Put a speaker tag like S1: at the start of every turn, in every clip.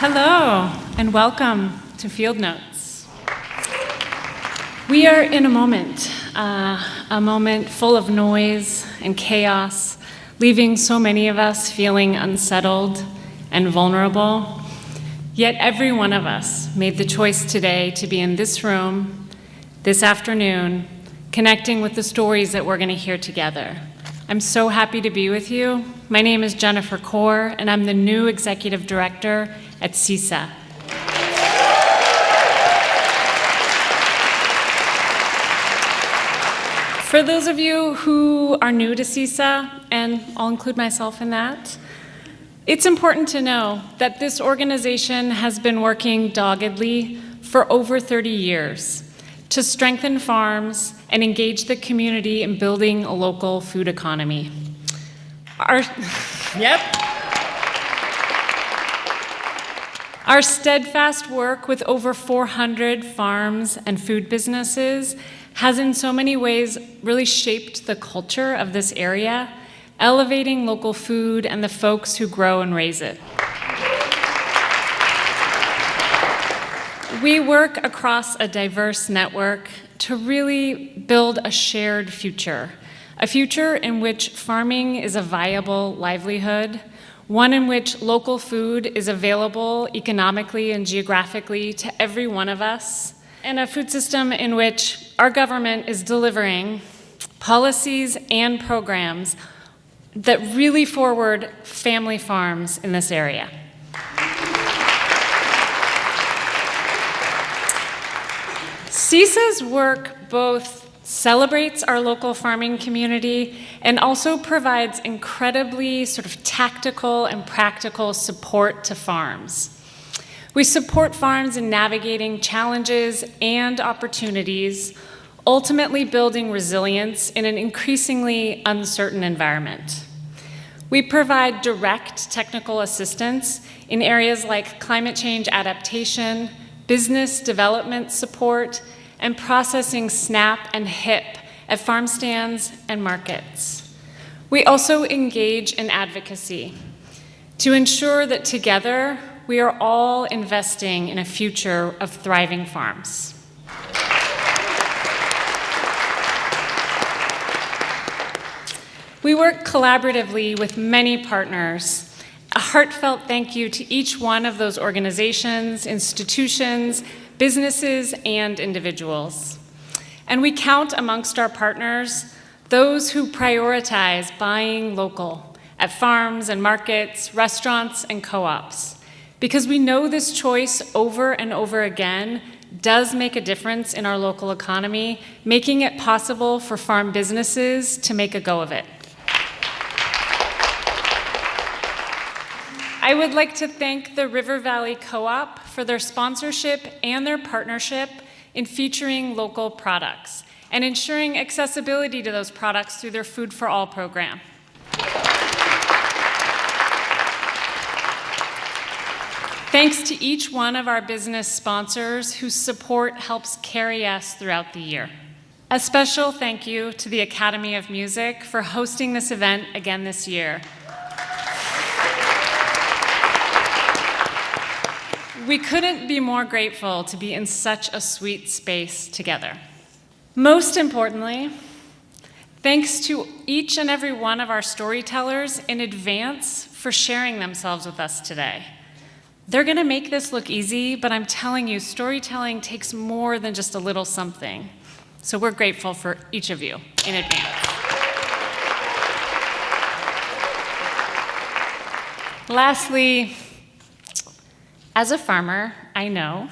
S1: Hello, and welcome to Field Notes. We are in a moment full of noise and chaos, leaving so many of us feeling unsettled and vulnerable. Yet every one of us made the choice today to be in this room, this afternoon, connecting with the stories that we're going to hear together. I'm so happy to be with you. My name is Jennifer Kaur, and I'm the new Executive Director at CISA. For those of you who are new to CISA, and I'll include myself in that, it's important to know that this organization has been working doggedly for over 30 years to strengthen farms and engage the community in building a local food economy. Our steadfast work with over 400 farms and food businesses has in so many ways really shaped the culture of this area, elevating local food and the folks who grow and raise it. We work across a diverse network to really build a shared future, a future in which farming is a viable livelihood, one in which local food is available economically and geographically to every one of us, and a food system in which our government is delivering policies and programs that really forward family farms in this area. CISA's work both celebrates our local farming community and also provides incredibly sort of tactical and practical support to farms. We support farms in navigating challenges and opportunities, ultimately building resilience in an increasingly uncertain environment. We provide direct technical assistance in areas like climate change adaptation, business development support, and processing SNAP and HIP at farm stands and markets. We also engage in advocacy to ensure that together we are all investing in a future of thriving farms. We work collaboratively with many partners. A heartfelt thank you to each one of those organizations, institutions, businesses, and individuals. And we count amongst our partners those who prioritize buying local at farms and markets, restaurants, and co-ops, because we know this choice over and over again does make a difference in our local economy, making it possible for farm businesses to make a go of it. I would like to thank the River Valley Co-op for their sponsorship and their partnership in featuring local products and ensuring accessibility to those products through their Food for All program. Thanks to each one of our business sponsors whose support helps carry us throughout the year. A special thank you to the Academy of Music for hosting this event again this year. We couldn't be more grateful to be in such a sweet space together. Most importantly, thanks to each and every one of our storytellers in advance for sharing themselves with us today. They're going to make this look easy, but I'm telling you, storytelling takes more than just a little something. So we're grateful for each of you in advance. Lastly, as a farmer, I know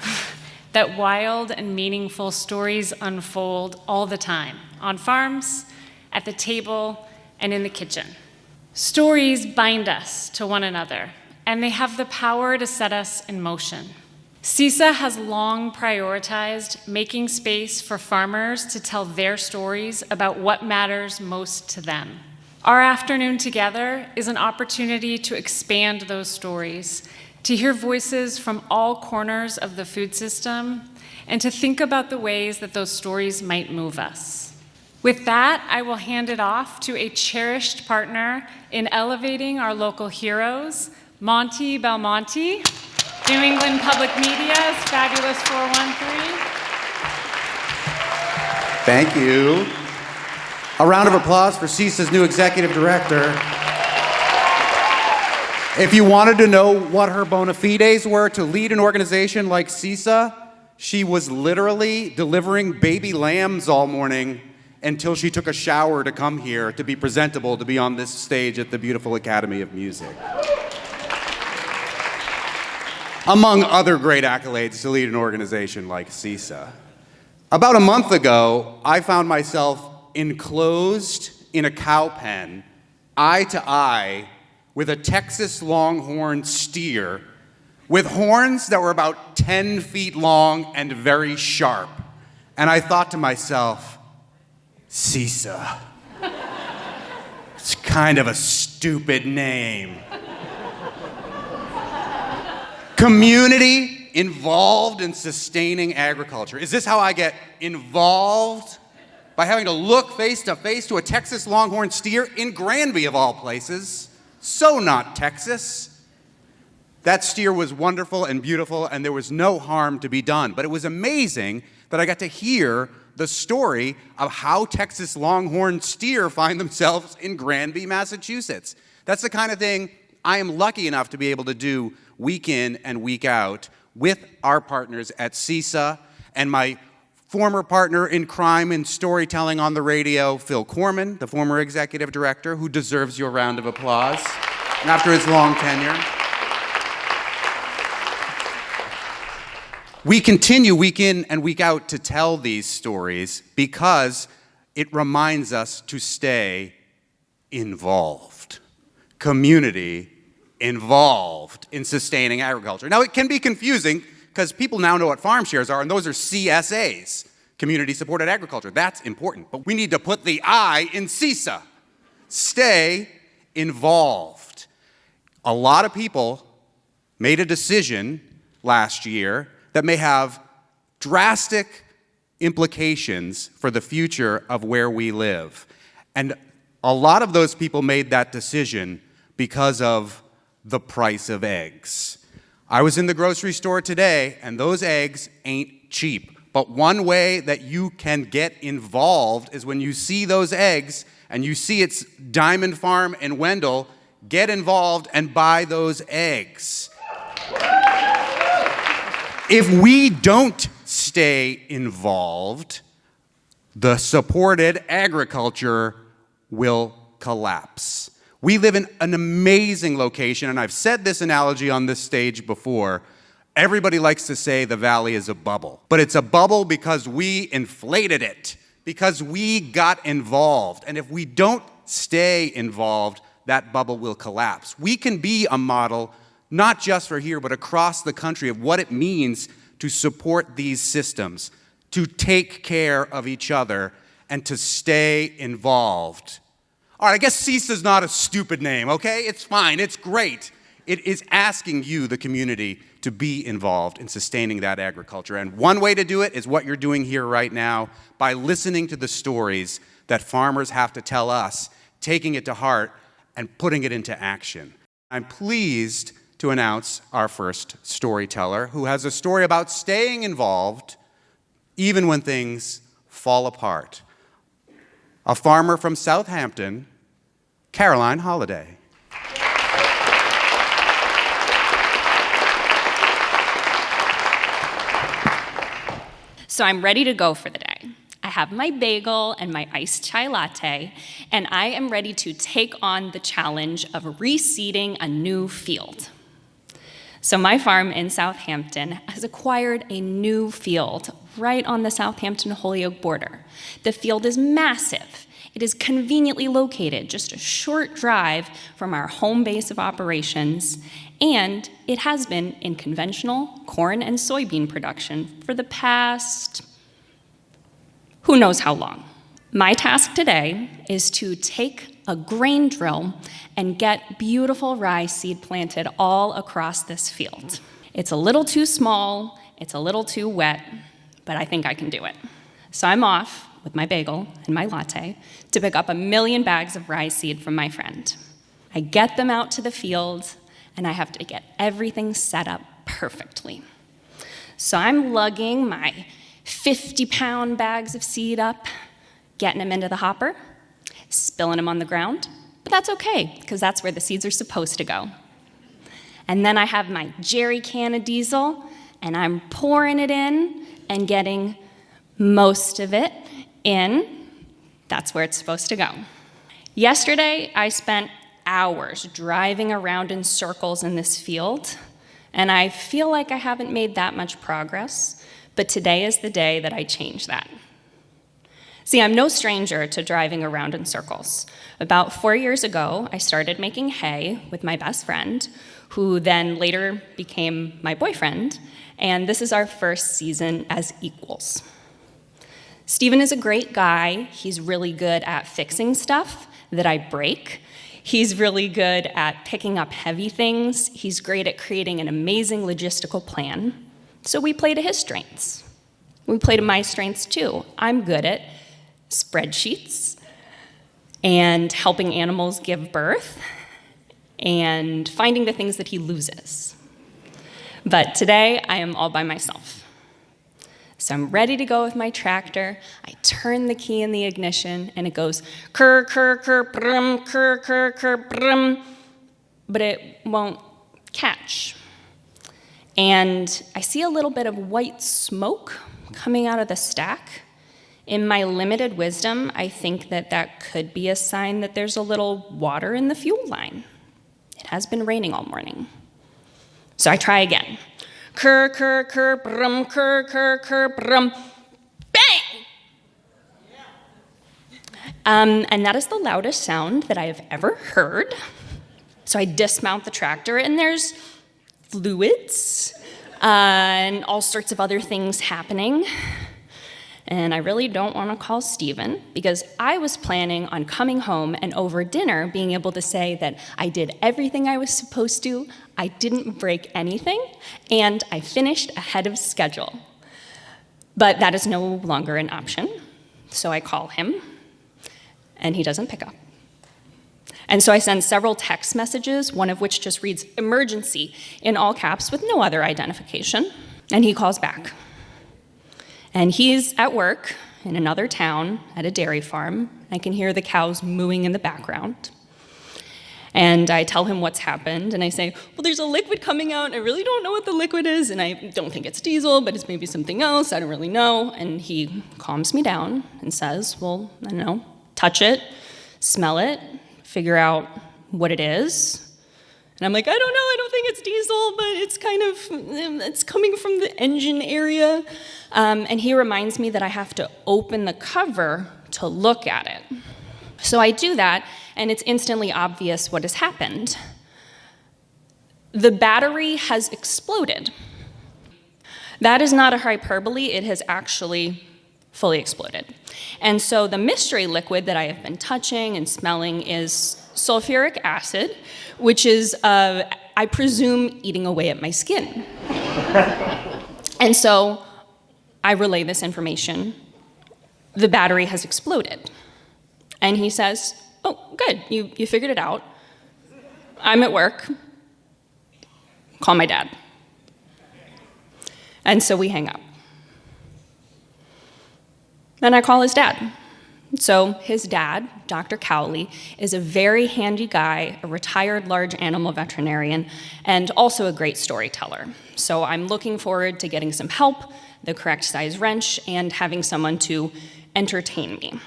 S1: that wild and meaningful stories unfold all the time, on farms, at the table, and in the kitchen. Stories bind us to one another, and they have the power to set us in motion. CISA has long prioritized making space for farmers to tell their stories about what matters most to them. Our afternoon together is an opportunity to expand those stories, to hear voices from all corners of the food system, and to think about the ways that those stories might move us. With that, I will hand it off to a cherished partner in elevating our local heroes, Monte Belmonte, New England Public Media's Fabulous 413.
S2: Thank you. A round of applause for CISA's new executive director. If you wanted to know what her bona fides were to lead an organization like CISA, she was literally delivering baby lambs all morning until she took a shower to come here to be presentable to be on this stage at the beautiful Academy of Music. Among other great accolades to lead an organization like CISA. About a month ago, I found myself enclosed in a cow pen, eye to eye, with a Texas longhorn steer with horns that were about 10 feet long and very sharp. And I thought to myself, CISA. It's kind of a stupid name. Community involved in sustaining agriculture. Is this how I get involved? By having to look face to face to a Texas longhorn steer in Granby, of all places. So not Texas. That steer was wonderful and beautiful, and there was no harm to be done. But it was amazing that I got to hear the story of how Texas longhorn steer find themselves in Granby, Massachusetts. That's the kind of thing I am lucky enough to be able to do week in and week out with our partners at CISA and my former partner in crime and storytelling on the radio, Phil Corman, the former executive director, who deserves your round of applause after his long tenure. We continue week in and week out to tell these stories because it reminds us to stay involved. Community involved in sustaining agriculture. Now, it can be confusing because people now know what farm shares are, and those are CSAs, community-supported agriculture. That's important, but we need to put the I in CISA. Stay involved. A lot of people made a decision last year that may have drastic implications for the future of where we live. And a lot of those people made that decision because of the price of eggs. I was in the grocery store today, and those eggs ain't cheap. But one way that you can get involved is when you see those eggs and you see it's Diamond Farm in Wendell, get involved and buy those eggs. If we don't stay involved, the supported agriculture will collapse. We live in an amazing location, and I've said this analogy on this stage before. Everybody likes to say the valley is a bubble, but it's a bubble because we inflated it, because we got involved. And if we don't stay involved, that bubble will collapse. We can be a model, not just for here, but across the country, of what it means to support these systems, to take care of each other, and to stay involved. All right, I guess CISA's not a stupid name, okay? It's fine, it's great. It is asking you, the community, to be involved in sustaining that agriculture. And one way to do it is what you're doing here right now, by listening to the stories that farmers have to tell us, taking it to heart, and putting it into action. I'm pleased to announce our first storyteller, who has a story about staying involved even when things fall apart. A farmer from Southampton, Caroline Holladay.
S3: So I'm ready to go for the day. I have my bagel and my iced chai latte, and I am ready to take on the challenge of reseeding a new field. So my farm in Southampton has acquired a new field right on the Southampton-Holyoke border. The field is massive. It is conveniently located, just a short drive from our home base of operations, and it has been in conventional corn and soybean production for the past who knows how long. My task today is to take a grain drill and get beautiful rye seed planted all across this field. It's a little too small, it's a little too wet, but I think I can do it. So I'm off with my bagel and my latte to pick up 1,000,000 bags of rye seed from my friend. I get them out to the field, and I have to get everything set up perfectly. So I'm lugging my 50-pound bags of seed up, getting them into the hopper, spilling them on the ground, but that's okay, because that's where the seeds are supposed to go. And then I have my jerry can of diesel, and I'm pouring it in and getting most of it in. That's where it's supposed to go. Yesterday, I spent hours driving around in circles in this field, and I feel like I haven't made that much progress, but today is the day that I change that. See, I'm no stranger to driving around in circles. About 4 years ago, I started making hay with my best friend, who then later became my boyfriend, and this is our first season as equals. Steven is a great guy. He's really good at fixing stuff that I break. He's really good at picking up heavy things. He's great at creating an amazing logistical plan. So we play to his strengths. We play to my strengths too. I'm good at spreadsheets and helping animals give birth and finding the things that he loses. But today, I am all by myself. So I'm ready to go with my tractor. I turn the key in the ignition, and it goes krr, krr, krr, brum, krr, krr, krr, brum, but it won't catch. And I see a little bit of white smoke coming out of the stack. In my limited wisdom, I think that that could be a sign that there's a little water in the fuel line. It has been raining all morning. So I try again. Krr, krr, krr, brum, krr, krr, krr, brum, bang! And that is the loudest sound that I have ever heard. So I dismount the tractor, and there's fluids and all sorts of other things happening. And I really don't want to call Steven, because I was planning on coming home and over dinner being able to say that I did everything I was supposed to, I didn't break anything, and I finished ahead of schedule. But that is no longer an option. So I call him, and he doesn't pick up. And so I send several text messages, one of which just reads "emergency" in all caps with no other identification. And he calls back. And he's at work in another town at a dairy farm. I can hear the cows mooing in the background. And I tell him what's happened, and I say, well, there's a liquid coming out, and I really don't know what the liquid is, and I don't think it's diesel, but it's maybe something else, I don't really know. And he calms me down and says, well, I don't know, touch it, smell it, figure out what it is. And I'm like, I don't know, I don't think it's diesel, but it's coming from the engine area. And he reminds me that I have to open the cover to look at it. So I do that, and it's instantly obvious what has happened. The battery has exploded. That is not a hyperbole, it has actually fully exploded. And so the mystery liquid that I have been touching and smelling is sulfuric acid, which is, I presume, eating away at my skin. And so I relay this information. The battery has exploded. And he says, oh, good, you figured it out. I'm at work. Call my dad. And so we hang up. Then I call his dad. So his dad, Dr. Cowley, is a very handy guy, a retired large animal veterinarian, and also a great storyteller. So I'm looking forward to getting some help, the correct size wrench, and having someone to entertain me.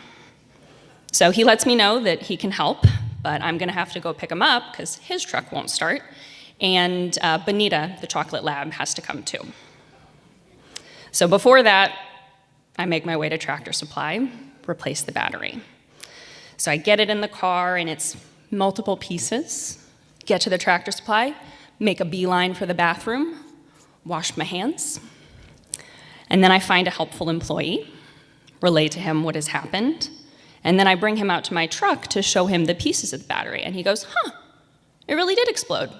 S3: So he lets me know that he can help, but I'm gonna have to go pick him up because his truck won't start, and Bonita, the chocolate lab, has to come too. So before that, I make my way to Tractor Supply, replace the battery. So I get it in the car, and it's multiple pieces. Get to the Tractor Supply, make a beeline for the bathroom, wash my hands, and then I find a helpful employee, relay to him what has happened, and then I bring him out to my truck to show him the pieces of the battery, and he goes, it really did explode.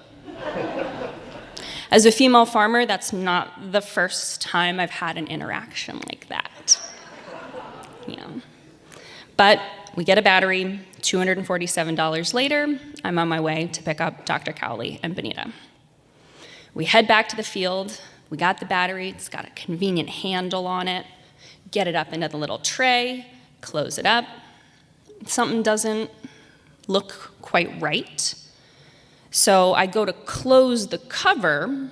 S3: As a female farmer, that's not the first time I've had an interaction like that. But we get a battery, $247 later, I'm on my way to pick up Dr. Cowley and Benita. We head back to the field, we got the battery, it's got a convenient handle on it, get it up into the little tray, close it up. Something doesn't look quite right. So I go to close the cover,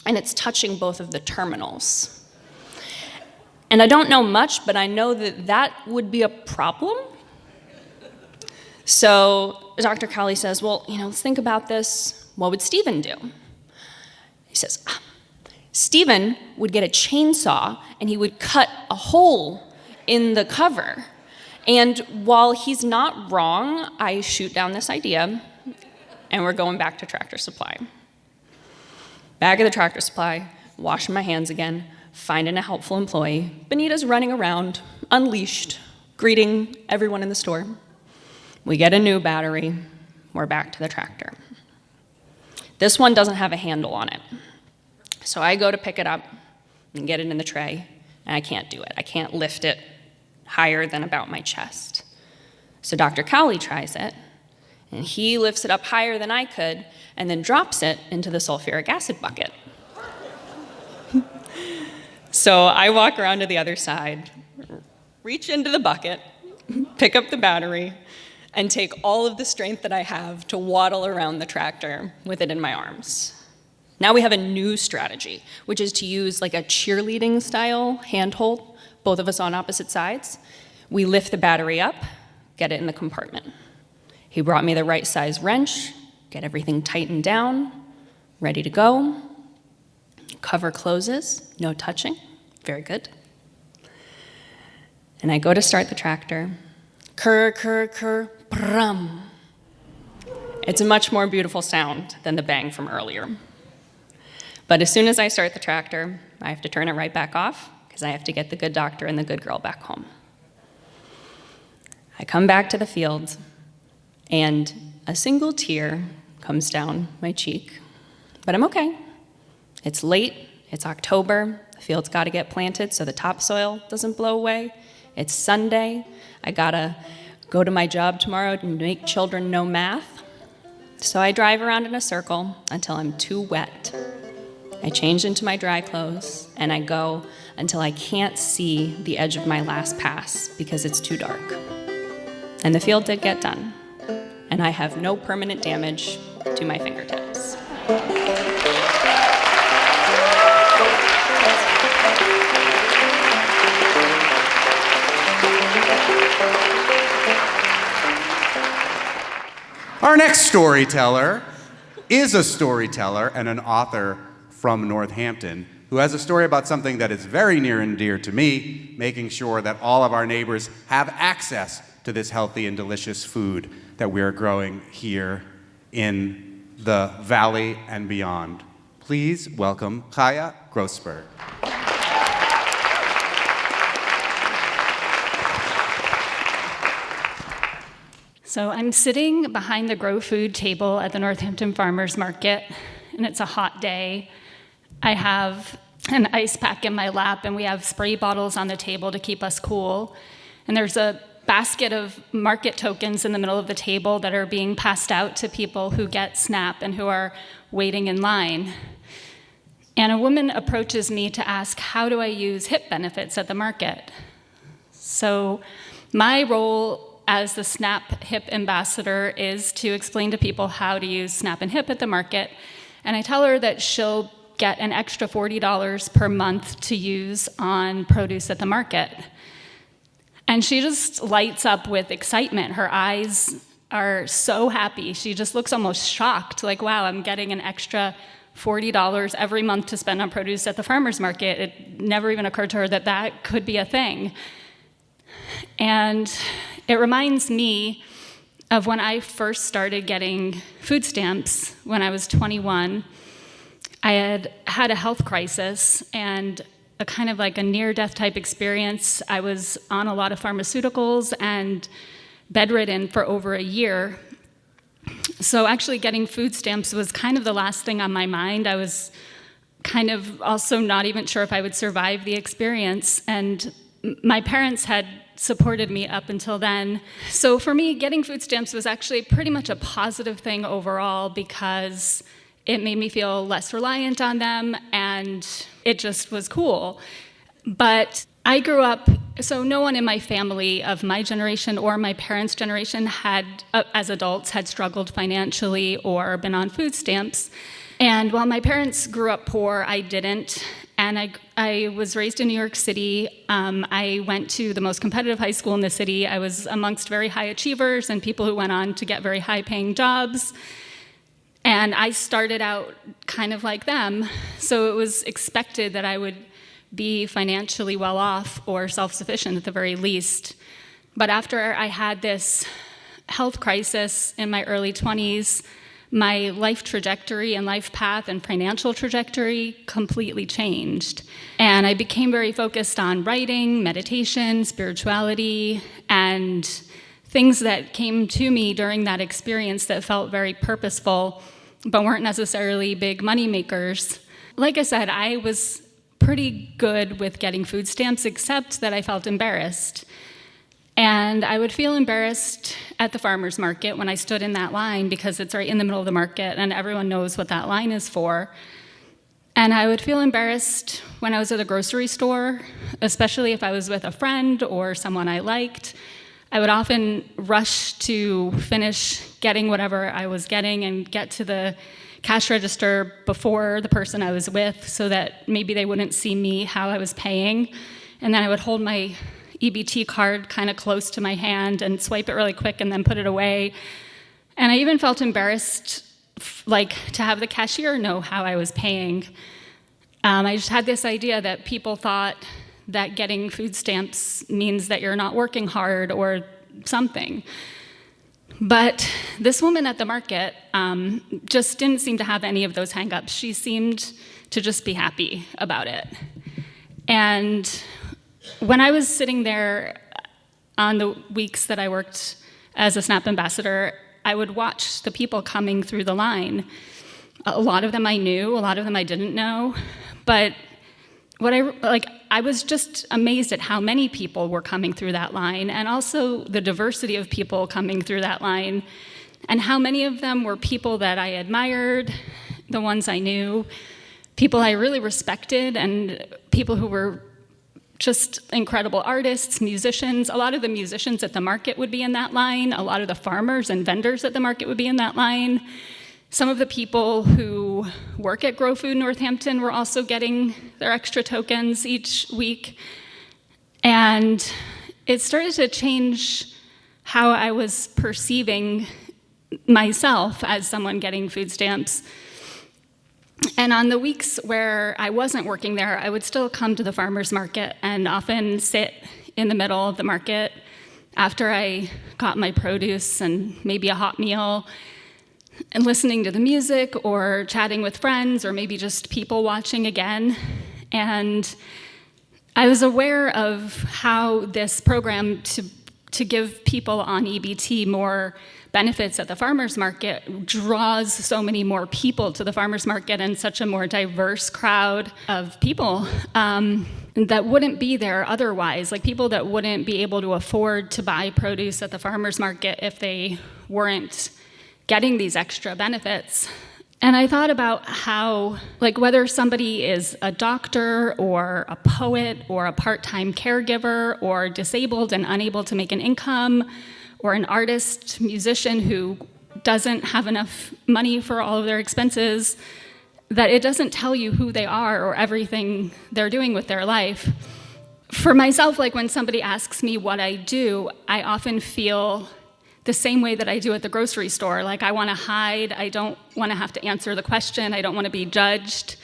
S3: and it's touching both of the terminals. And I don't know much, but I know that that would be a problem. So Dr. Cowley says, well, let's think about this. What would Stephen do? He says, Stephen would get a chainsaw, and he would cut a hole in the cover. And while he's not wrong, I shoot down this idea, and we're going back to Tractor Supply. Back at the Tractor Supply, washing my hands again, finding a helpful employee. Benita's running around, unleashed, greeting everyone in the store. We get a new battery. We're back to the tractor. This one doesn't have a handle on it. So I go to pick it up and get it in the tray, and I can't do it. I can't lift it higher than about my chest. So Dr. Cowley tries it, and he lifts it up higher than I could, and then drops it into the sulfuric acid bucket. So I walk around to the other side, reach into the bucket, pick up the battery, and take all of the strength that I have to waddle around the tractor with it in my arms. Now we have a new strategy, which is to use like a cheerleading style handhold, both of us on opposite sides. We lift the battery up, get it in the compartment. He brought me the right size wrench, get everything tightened down, ready to go. Cover closes, no touching, very good. And I go to start the tractor. Kurr, kurr, kurr, brum. It's a much more beautiful sound than the bang from earlier. But as soon as I start the tractor, I have to turn it right back off because I have to get the good doctor and the good girl back home. I come back to the field, and a single tear comes down my cheek. But I'm okay. It's late, it's October, the field's gotta get planted so the topsoil doesn't blow away. It's Sunday, I gotta go to my job tomorrow and make children know math. So I drive around in a circle until I'm too wet. I change into my dry clothes, and I go until I can't see the edge of my last pass because it's too dark. And the field did get done, and I have no permanent damage to my fingertips.
S2: Our next storyteller is a storyteller and an author from Northampton who has a story about something that is very near and dear to me, making sure that all of our neighbors have access to this healthy and delicious food that we're growing here in the valley and beyond. Please welcome Chaya Grossberg.
S1: So I'm sitting behind the grow food table at the Northampton Farmers Market, and it's a hot day. I have an ice pack in my lap, and we have spray bottles on the table to keep us cool. And there's a basket of market tokens in the middle of the table that are being passed out to people who get SNAP and who are waiting in line. And a woman approaches me to ask, how do I use HIP benefits at the market? So my role as the SNAP HIP ambassador is to explain to people how to use SNAP and HIP at the market. And I tell her that she'll get an extra $40 per month to use on produce at the market. And she just lights up with excitement. Her eyes are so happy. She just looks almost shocked, like, wow, I'm getting an extra $40 every month to spend on produce at the farmer's market. It never even occurred to her that that could be a thing. And
S3: It reminds me of when I first started getting food stamps when I was 21. I had had a health crisis and a kind of like a near-death type experience. I was on a lot of pharmaceuticals and bedridden for over a year. So actually getting food stamps was kind of the last thing on my mind. I was kind of also not even sure if I would survive the experience. And my parents had supported me up until then. So for me, getting food stamps was actually pretty much a positive thing overall because it made me feel less reliant on them, and it just was cool. But I grew up, so no one in my family of my generation or my parents' generation had, as adults, had struggled financially or been on food stamps. And while my parents grew up poor, I didn't. And I was raised in New York City. I went to the most competitive high school in the city. I was amongst very high achievers and people who went on to get very high-paying jobs. And I started out kind of like them. So it was expected that I would be financially well off or self-sufficient at the very least. But after I had this health crisis in my early 20s, my life trajectory and life path and financial trajectory completely changed. And I became very focused on writing, meditation, spirituality, and things that came to me during that experience that felt very purposeful, but weren't necessarily big money makers. Like I said, I was pretty good with getting food stamps, except that I felt embarrassed. And I would feel embarrassed at the farmer's market when I stood in that line because it's right in the middle of the market and everyone knows what that line is for. And I would feel embarrassed when I was at a grocery store, especially if I was with a friend or someone I liked. I would often rush to finish getting whatever I was getting and get to the cash register before the person I was with so that maybe they wouldn't see me how I was paying. And then I would hold my EBT card kind of close to my hand and swipe it really quick and then put it away. And I even felt embarrassed, like, to have the cashier know how I was paying. I just had this idea that people thought that getting food stamps means that you're not working hard or something. But this woman at the market just didn't seem to have any of those hang-ups. She seemed to just be happy about it. And when I was sitting there on the weeks that I worked as a SNAP ambassador, I would watch the people coming through the line. A lot of them I knew, a lot of them I didn't know, but I was just amazed at how many people were coming through that line, and also the diversity of people coming through that line, and how many of them were people that I admired, the ones I knew, people I really respected, and people who were just incredible artists, musicians. A lot of the musicians at the market would be in that line. A lot of the farmers and vendors at the market would be in that line. Some of the people who work at Grow Food Northampton were also getting their extra tokens each week. And it started to change how I was perceiving myself as someone getting food stamps. And on the weeks where I wasn't working there, I would still come to the farmer's market and often sit in the middle of the market after I got my produce and maybe a hot meal, and listening to the music or chatting with friends or maybe just people watching again. And I was aware of how this program to give people on EBT more benefits at the farmer's market draws so many more people to the farmer's market and such a more diverse crowd of people that wouldn't be there otherwise, like people that wouldn't be able to afford to buy produce at the farmer's market if they weren't getting these extra benefits. And I thought about how, like, whether somebody is a doctor or a poet or a part-time caregiver or disabled and unable to make an income, or an artist, musician who doesn't have enough money for all of their expenses, that it doesn't tell you who they are or everything they're doing with their life. For myself, like when somebody asks me what I do, I often feel the same way that I do at the grocery store. Like I want to hide, I don't want to have to answer the question, I don't want to be judged.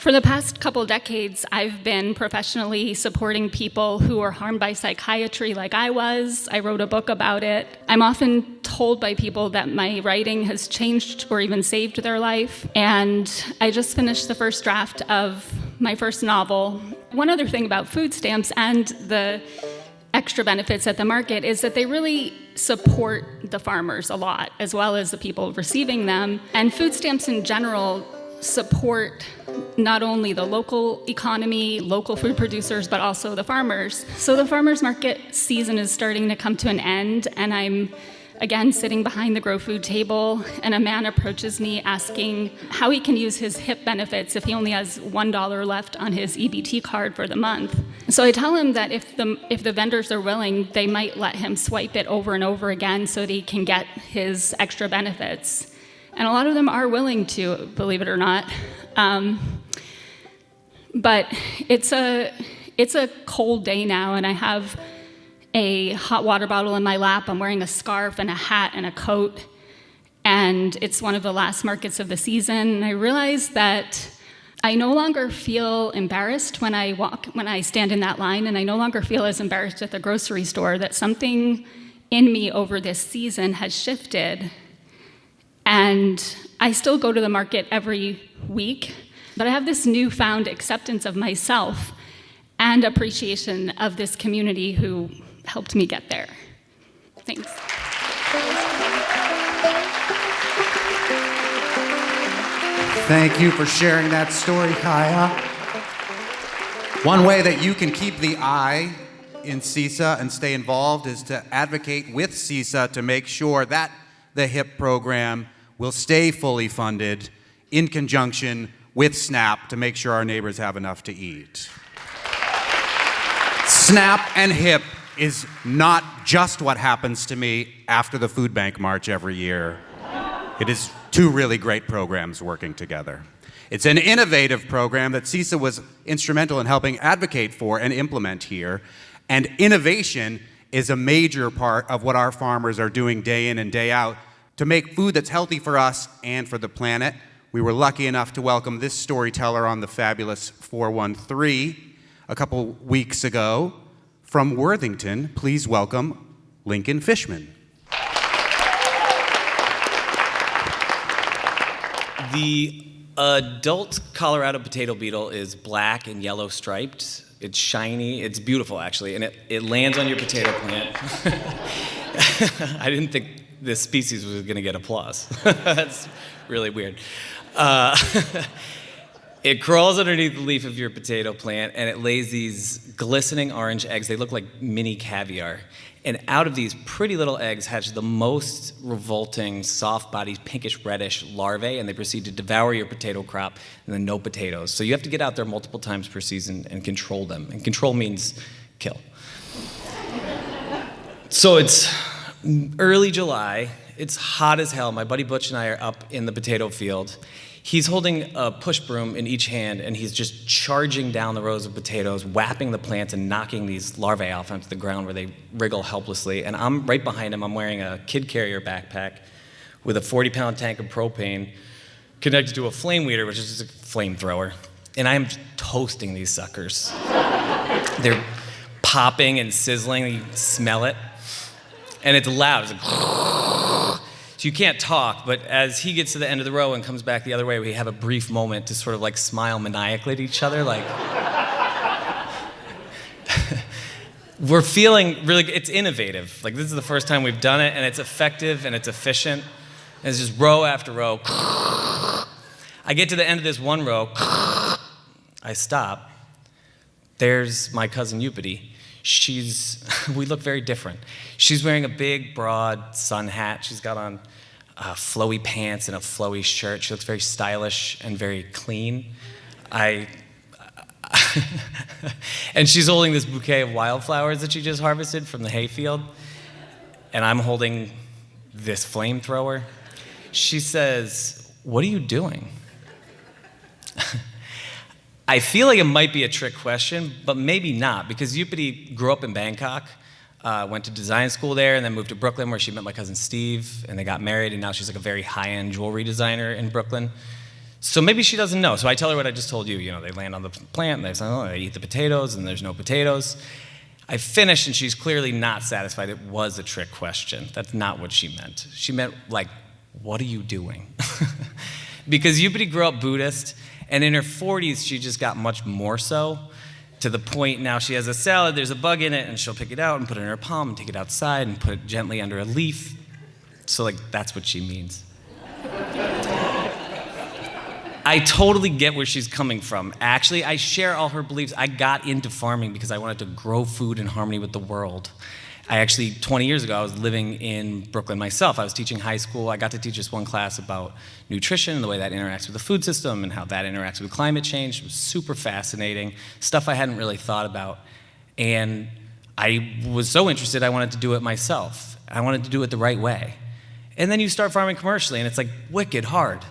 S4: For the past couple decades, I've been professionally supporting people who are harmed by psychiatry like I was. I wrote a book about it. I'm often told by people that my writing has changed or even saved their life. And I just finished the first draft of my first novel. One other thing about food stamps and the extra benefits at the market is that they really support the farmers a lot, as well as the people receiving them. And food stamps in general support not only the local economy, local food producers, but also the farmers. So the farmers market season is starting to come to an end, and I'm again sitting behind the Grow Food table, and a man approaches me asking how he can use his HIP benefits if he only has $1 left on his EBT card for the month. So I tell him that if the vendors are willing, they might let him swipe it over and over again so that he can get his extra benefits. And a lot of them are willing to, believe it or not. But it's a cold day now, and I have a hot water bottle in my lap. I'm wearing a scarf and a hat and a coat, and it's one of the last markets of the season. And I realize that I no longer feel embarrassed when I stand in that line, and I no longer feel as embarrassed at the grocery store. That something in me over this season has shifted. And I still go to the market every week, but I have this newfound acceptance of myself and appreciation of this community who helped me get there. Thanks.
S2: Thank you for sharing that story, Chaya. One way that you can keep the eye in CISA and stay involved is to advocate with CISA to make sure that the HIP program will stay fully funded in conjunction with SNAP to make sure our neighbors have enough to eat. SNAP and HIP is not just what happens to me after the food bank march every year. It is two really great programs working together. It's an innovative program that CISA was instrumental in helping advocate for and implement here. And innovation is a major part of what our farmers are doing day in and day out to make food that's healthy for us and for the planet. We were lucky enough to welcome this storyteller on the fabulous 413 a couple weeks ago. From Worthington, please welcome Lincoln Fishman.
S5: The adult Colorado potato beetle is black and yellow striped. It's shiny, it's beautiful actually, and it lands on your potato plant. I didn't think this species was gonna get applause. That's really weird. It crawls underneath the leaf of your potato plant, and it lays these glistening orange eggs. They look like mini caviar. And out of these pretty little eggs hatch the most revolting, soft-bodied, pinkish-reddish larvae, and they proceed to devour your potato crop, and then no potatoes. So you have to get out there multiple times per season and control them. And control means kill. So it's early July. It's hot as hell. My buddy Butch and I are up in the potato field. He's holding a push broom in each hand, and he's just charging down the rows of potatoes, whapping the plants and knocking these larvae off onto the ground where they wriggle helplessly. And I'm right behind him. I'm wearing a kid carrier backpack with a 40-pound tank of propane connected to a flame weeder, which is just a flamethrower. And I'm toasting these suckers. They're popping and sizzling. You smell it. And it's loud. It's like, so you can't talk, but as he gets to the end of the row and comes back the other way, we have a brief moment to sort of like smile maniacally at each other, like we're feeling really, it's innovative. Like this is the first time we've done it, and it's effective and it's efficient. And it's just row after row. I get to the end of this one row, I stop. There's my cousin Ubinas. We look very different. She's wearing a big, broad sun hat. She's got on flowy pants and a flowy shirt. She looks very stylish and very clean. And she's holding this bouquet of wildflowers that she just harvested from the hayfield. And I'm holding this flamethrower. She says, "What are you doing?" I feel like it might be a trick question, but maybe not, because Ubinas grew up in Bangkok, went to design school there, and then moved to Brooklyn, where she met my cousin Steve, and they got married, and now she's like a very high-end jewelry designer in Brooklyn. So maybe she doesn't know. So I tell her what I just told you. You know, they land on the plant, and they say, oh, they eat the potatoes, and there's no potatoes. I finish, and she's clearly not satisfied. It was a trick question. That's not what she meant. She meant, like, what are you doing? Because Ubidi grew up Buddhist, and in her 40s, she just got much more so, to the point now she has a salad, there's a bug in it, and she'll pick it out and put it in her palm and take it outside and put it gently under a leaf. So, like, that's what she means. I totally get where she's coming from. Actually, I share all her beliefs. I got into farming because I wanted to grow food in harmony with the world. I actually, 20 years ago, I was living in Brooklyn myself. I was teaching high school. I got to teach this one class about nutrition and the way that interacts with the food system and how that interacts with climate change. It was super fascinating, stuff I hadn't really thought about. And I was so interested, I wanted to do it myself. I wanted to do it the right way. And then you start farming commercially, and it's like wicked hard.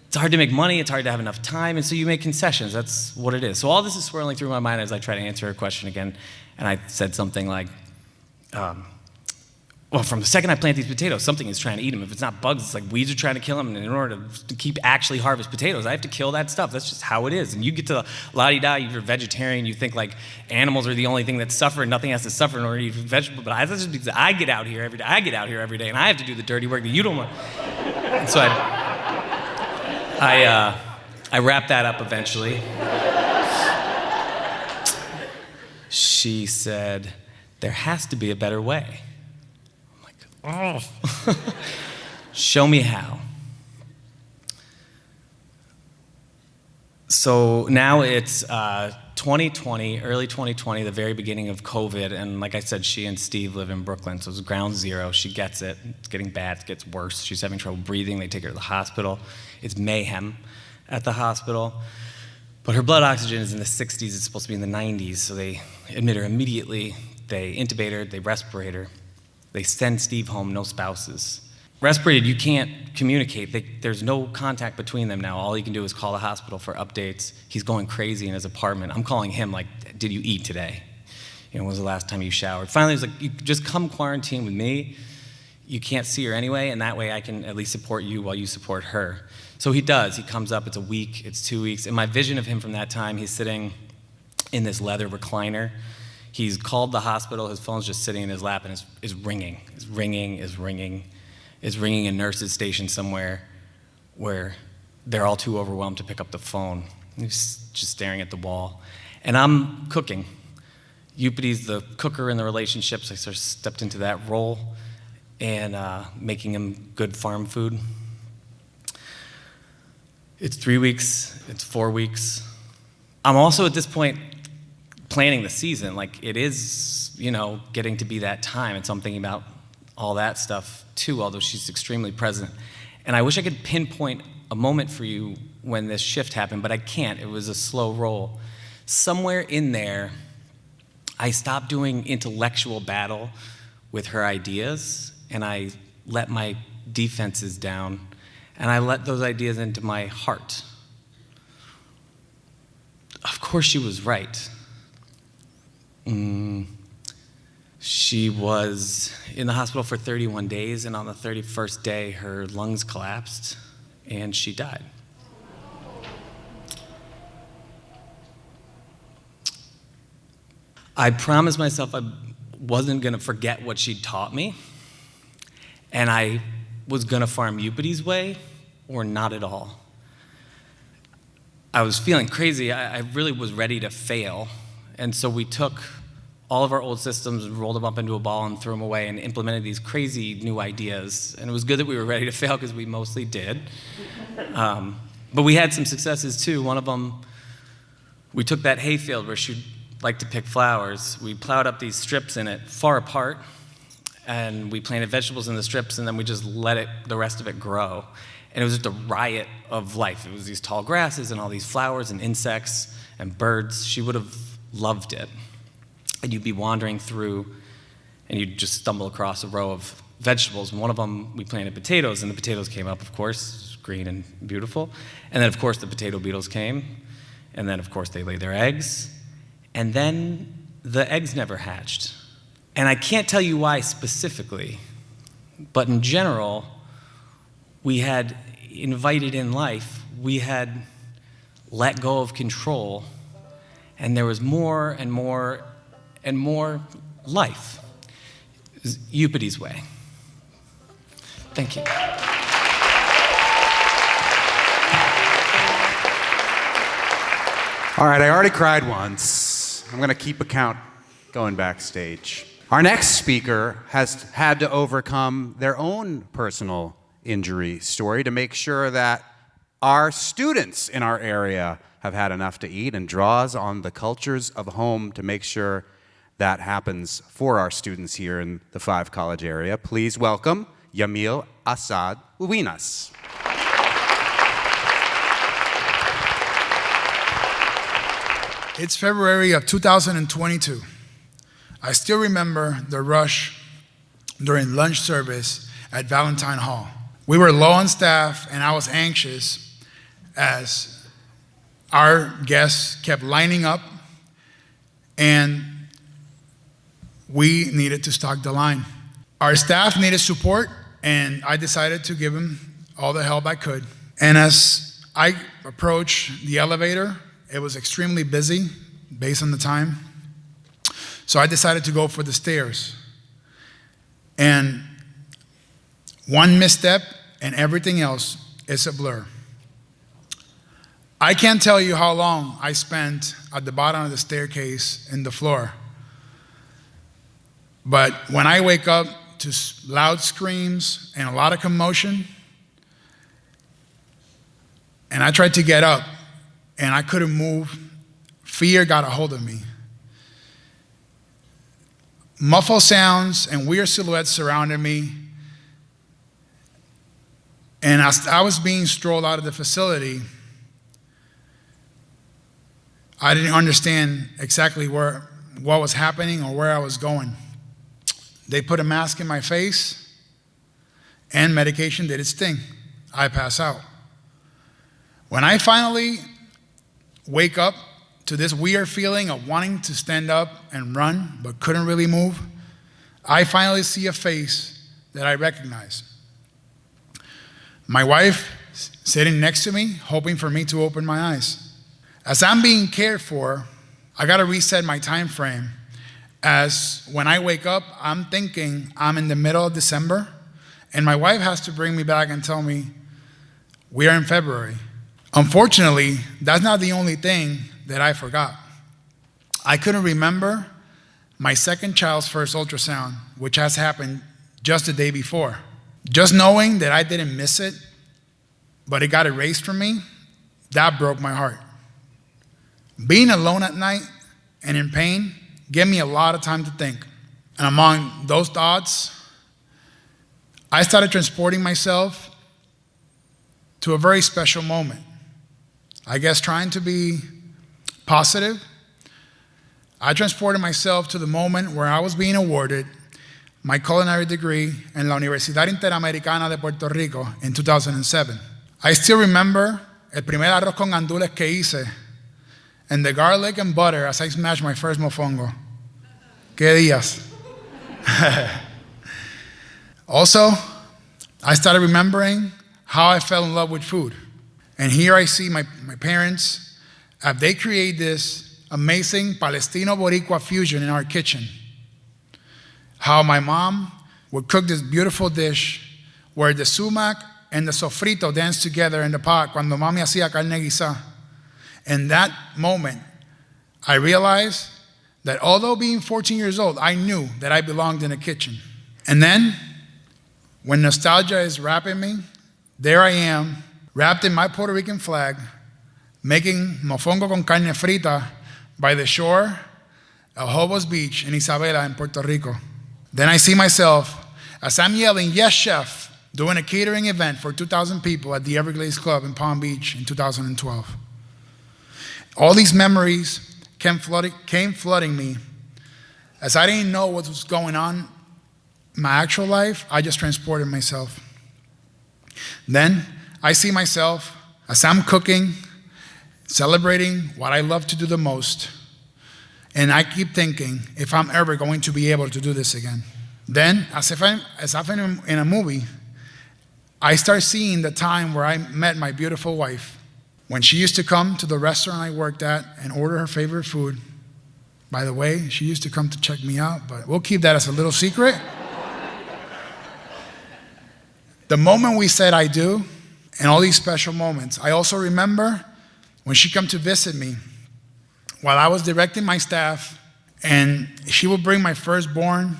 S5: It's hard to make money, it's hard to have enough time, and so you make concessions. That's what it is. So all this is swirling through my mind as I try to answer her question again, and I said something like, well, from the second I plant these potatoes, something is trying to eat them. If it's not bugs, it's like weeds are trying to kill them, and in order to keep actually harvest potatoes, I have to kill that stuff. That's just how it is. And you get to la-di-da, you're a vegetarian, you think like animals are the only thing that suffer, and nothing has to suffer in order to eat vegetables, but that's just because I get out here every day. I get out here every day, and I have to do the dirty work that you don't want. And so I wrapped that up eventually. She said, there has to be a better way. I'm like, oh. Show me how. So now it's 2020, early 2020, the very beginning of COVID, and like I said, she and Steve live in Brooklyn, so it's ground zero. She gets it. It's getting bad. It gets worse. She's having trouble breathing. They take her to the hospital. It's mayhem at the hospital. But her blood oxygen is in the 60s. It's supposed to be in the 90s, so they admit her immediately. They intubate her. They respirate her. They send Steve home, no spouses. Respirated, you can't communicate. There's no contact between them now. All you can do is call the hospital for updates. He's going crazy in his apartment. I'm calling him like, did you eat today? You know, when was the last time you showered? Finally, he was like, you just come quarantine with me. You can't see her anyway, and that way I can at least support you while you support her. So he does. He comes up. It's a week. It's 2 weeks. And my vision of him from that time, he's sitting in this leather recliner. He's called the hospital. His phone's just sitting in his lap, and is ringing. It's ringing, is ringing. Is ringing in nurses' station somewhere where they're all too overwhelmed to pick up the phone. He's just staring at the wall. And I'm cooking. Upidi's the cooker in the relationship, so I sort of stepped into that role and making him good farm food. It's 3 weeks, it's 4 weeks. I'm also at this point planning the season. Like it is, you know, getting to be that time. And so I'm thinking about all that stuff too, although she's extremely present. And I wish I could pinpoint a moment for you when this shift happened, but I can't. It was a slow roll. Somewhere in there, I stopped doing intellectual battle with her ideas, and I let my defenses down, and I let those ideas into my heart. Of course she was right. She was in the hospital for 31 days, and on the 31st day, her lungs collapsed, and she died. I promised myself I wasn't going to forget what she'd taught me, and I was going to farm Upidi's way or not at all. I was feeling crazy. I really was ready to fail, and so we took all of our old systems and rolled them up into a ball and threw them away and implemented these crazy new ideas. And it was good that we were ready to fail because we mostly did. But we had some successes too. One of them, we took that hayfield where she'd like to pick flowers. We plowed up these strips in it far apart, and we planted vegetables in the strips, and then we just let the rest of it grow. And it was just a riot of life. It was these tall grasses and all these flowers and insects and birds. She would have loved it. And you'd be wandering through, and you'd just stumble across a row of vegetables. And one of them, we planted potatoes, and the potatoes came up, of course, green and beautiful. And then, of course, the potato beetles came. And then, of course, they laid their eggs. And then the eggs never hatched. And I can't tell you why specifically, but in general, we had invited in life, we had let go of control, and there was more and more and more life. It was Upides' way. Thank you.
S2: All right, I already cried once. I'm going to keep account going backstage. Our next speaker has had to overcome their own personal injury story to make sure that our students in our area have had enough to eat, and draws on the cultures of home to make sure that happens for our students here in the 5 College area. Please welcome Jamil, Asad, Ubinas.
S6: It's February of 2022. I still remember the rush during lunch service at Valentine Hall. We were low on staff, and I was anxious as our guests kept lining up, and we needed to stock the line. Our staff needed support, and I decided to give them all the help I could. And as I approached the elevator, it was extremely busy based on the time. So I decided to go for the stairs. And one misstep and everything else is a blur. I can't tell you how long I spent at the bottom of the staircase in the floor. But when I wake up to loud screams and a lot of commotion, and I tried to get up, and I couldn't move, fear got a hold of me. Muffled sounds and weird silhouettes surrounded me. And as I was being strolled out of the facility, I didn't understand exactly what was happening or where I was going. They put a mask in my face, and medication did its thing. I pass out. When I finally wake up to this weird feeling of wanting to stand up and run, but couldn't really move, I finally see a face that I recognize. My wife sitting next to me, hoping for me to open my eyes. As I'm being cared for, I gotta reset my time frame, as when I wake up, I'm thinking I'm in the middle of December, and my wife has to bring me back and tell me we are in February. Unfortunately, that's not the only thing that I forgot. I couldn't remember my second child's first ultrasound, which has happened just the day before. Just knowing that I didn't miss it, but it got erased from me, that broke my heart. Being alone at night and in pain gave me a lot of time to think. And among those thoughts, I started transporting myself to a very special moment. I guess trying to be positive, I transported myself to the moment where I was being awarded my culinary degree in La Universidad Interamericana de Puerto Rico in 2007. I still remember el primer arroz con gandules que hice, and the garlic and butter as I smashed my first mofongo. Que días. Also, I started remembering how I fell in love with food. And here I see my parents, as they create this amazing Palestino-Boricua fusion in our kitchen. How my mom would cook this beautiful dish where the sumac and the sofrito dance together in the pot cuando mami hacía carne guisada. In that moment, I realized that although being 14 years old, I knew that I belonged in a kitchen. And then, when nostalgia is wrapping me, there I am, wrapped in my Puerto Rican flag, making mofongo con carne frita by the shore of Hobos Beach in Isabela in Puerto Rico. Then I see myself as I'm yelling, "Yes, chef," doing a catering event for 2,000 people at the Everglades Club in Palm Beach in 2012. All these memories came flooding me. As I didn't know what was going on in my actual life, I just transported myself. Then I see myself as I'm cooking, celebrating what I love to do the most. And I keep thinking if I'm ever going to be able to do this again. Then, as if I'm in a movie, I start seeing the time where I met my beautiful wife, when she used to come to the restaurant I worked at and order her favorite food. By the way, she used to come to check me out, but we'll keep that as a little secret. The moment we said I do, and all these special moments, I also remember when she come to visit me while I was directing my staff, and she would bring my firstborn.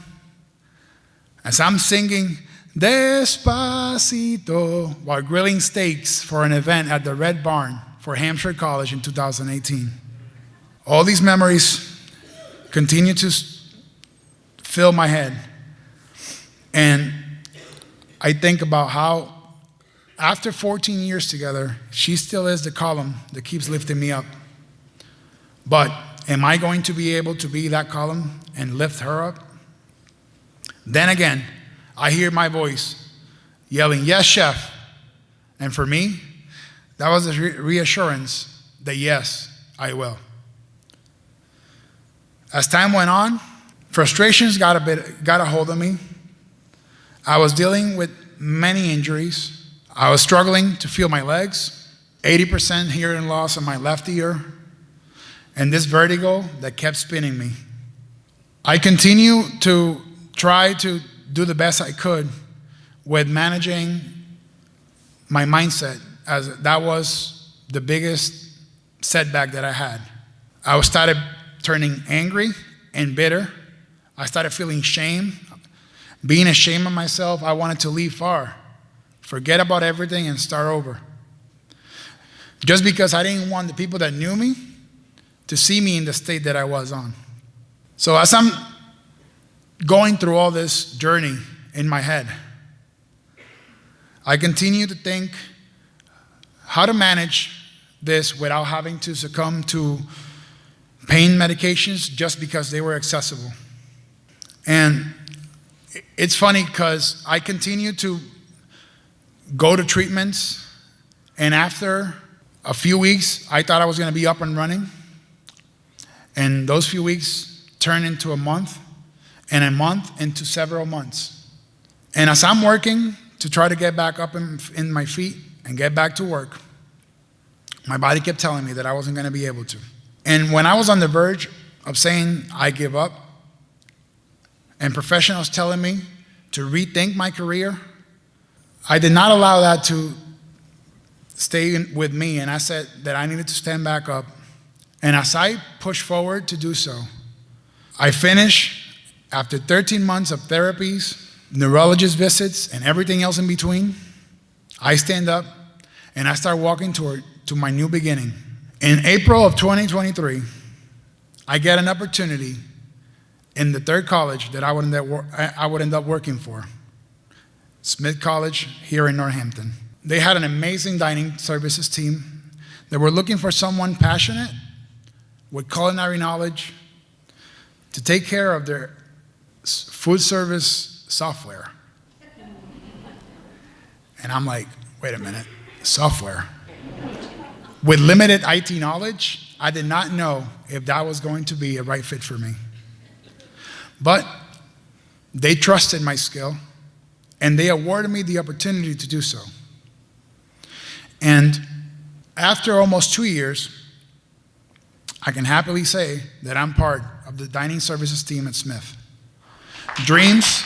S6: As I'm singing Despacito while grilling steaks for an event at the Red Barn for Hampshire College in 2018. All these memories continue to fill my head. And I think about how after 14 years together, she still is the column that keeps lifting me up. But am I going to be able to be that column and lift her up? Then again, I hear my voice yelling, "Yes, chef." And for me, that was a reassurance that yes, I will. As time went on, frustrations got a hold of me. I was dealing with many injuries. I was struggling to feel my legs, 80% hearing loss in my left ear, and this vertigo that kept spinning me. I continued to try to do the best I could with managing my mindset, as that was the biggest setback that I had. I started turning angry and bitter. I started feeling shame. Being ashamed of myself, I wanted to leave far, forget about everything and start over. Just because I didn't want the people that knew me to see me in the state that I was on. So as I'm going through all this journey in my head, I continue to think how to manage this without having to succumb to pain medications just because they were accessible. And it's funny because I continue to go to treatments, and after a few weeks, I thought I was going to be up and running. And those few weeks turned into a month, and a month into several months. And as I'm working to try to get back up in my feet and get back to work, my body kept telling me that I wasn't going to be able to. And when I was on the verge of saying I give up, and professionals telling me to rethink my career, I did not allow that to stay with me, and I said that I needed to stand back up. And as I pushed forward to do so, I finished, after 13 months of therapies, neurologist visits, and everything else in between, I stand up and I start walking to my new beginning. In April of 2023, I get an opportunity in the third college that I would end up working for, Smith College here in Northampton. They had an amazing dining services team. They were looking for someone passionate with culinary knowledge to take care of their food service software. And I'm like, wait a minute, software? With limited IT knowledge, I did not know if that was going to be a right fit for me. But they trusted my skill, and they awarded me the opportunity to do so. And after almost 2 years, I can happily say that I'm part of the dining services team at Smith. Dreams,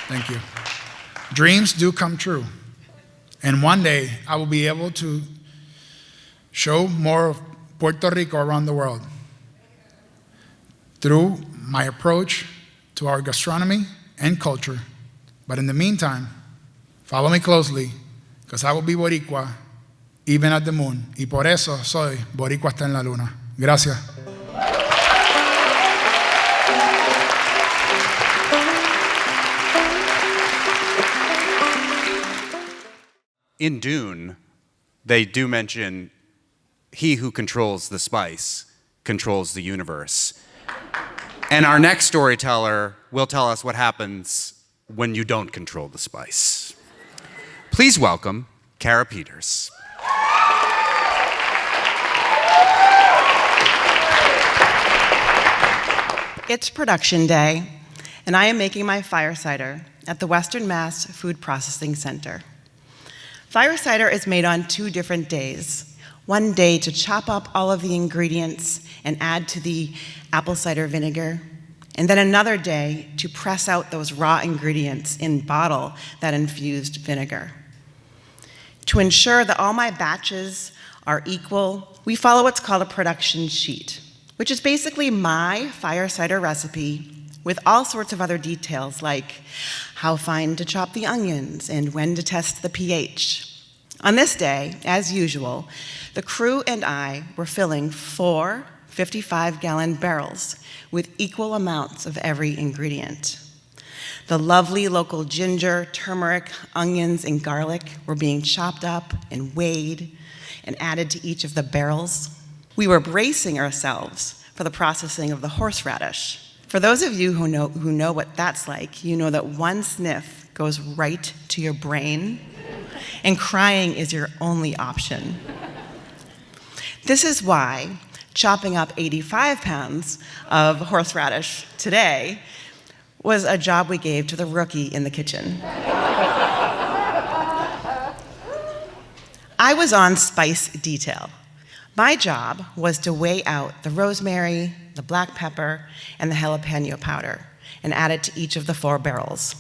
S6: thank you. Dreams do come true. And one day, I will be able to show more of Puerto Rico around the world through my approach to our gastronomy and culture. But in the meantime, follow me closely, because I will be Boricua even at the moon. Y por eso soy Boricua hasta en la luna. Gracias.
S2: In Dune, they do mention he who controls the spice controls the universe. And our next storyteller will tell us what happens when you don't control the spice. Please welcome Kara Peters.
S7: It's production day, and I am making my fire cider at the Western Mass Food Processing Center. Fire cider is made on 2 different days. One day to chop up all of the ingredients and add to the apple cider vinegar, and then another day to press out those raw ingredients in bottle that infused vinegar. To ensure that all my batches are equal, we follow what's called a production sheet, which is basically my fire cider recipe with all sorts of other details like how fine to chop the onions and when to test the pH. On this day, as usual, the crew and I were filling 4 55-gallon barrels with equal amounts of every ingredient. The lovely local ginger, turmeric, onions, and garlic were being chopped up and weighed and added to each of the barrels. We were bracing ourselves for the processing of the horseradish. For those of you who know what that's like, you know that one sniff goes right to your brain, and crying is your only option. This is why chopping up 85 pounds of horseradish today was a job we gave to the rookie in the kitchen. I was on spice detail. My job was to weigh out the rosemary, the black pepper, and the jalapeno powder, and add it to each of the 4 barrels.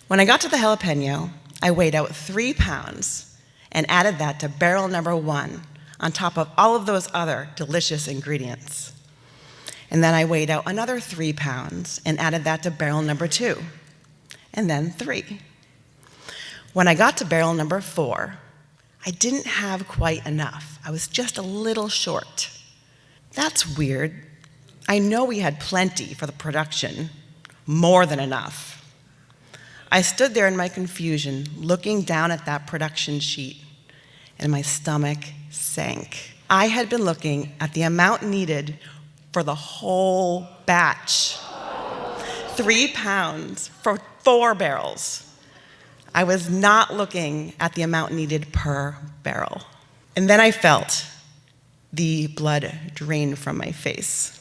S7: When I got to the jalapeno, I weighed out 3 pounds and added that to barrel number 1 on top of all of those other delicious ingredients. And then I weighed out another 3 pounds and added that to barrel number 2, and then 3. When I got to barrel number 4, I didn't have quite enough. I was just a little short. That's weird. I know we had plenty for the production, more than enough. I stood there in my confusion, looking down at that production sheet, and my stomach sank. I had been looking at the amount needed for the whole batch. 3 pounds for 4 barrels. I was not looking at the amount needed per barrel. And then I felt the blood drain from my face.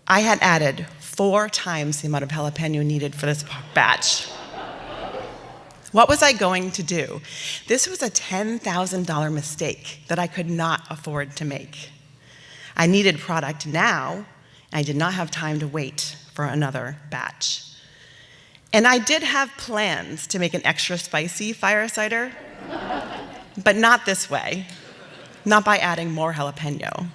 S7: I had added 4 times the amount of jalapeno needed for this batch. What was I going to do? This was a $10,000 mistake that I could not afford to make. I needed product now, and I did not have time to wait for another batch. And I did have plans to make an extra spicy fire cider, but not this way, not by adding more jalapeno.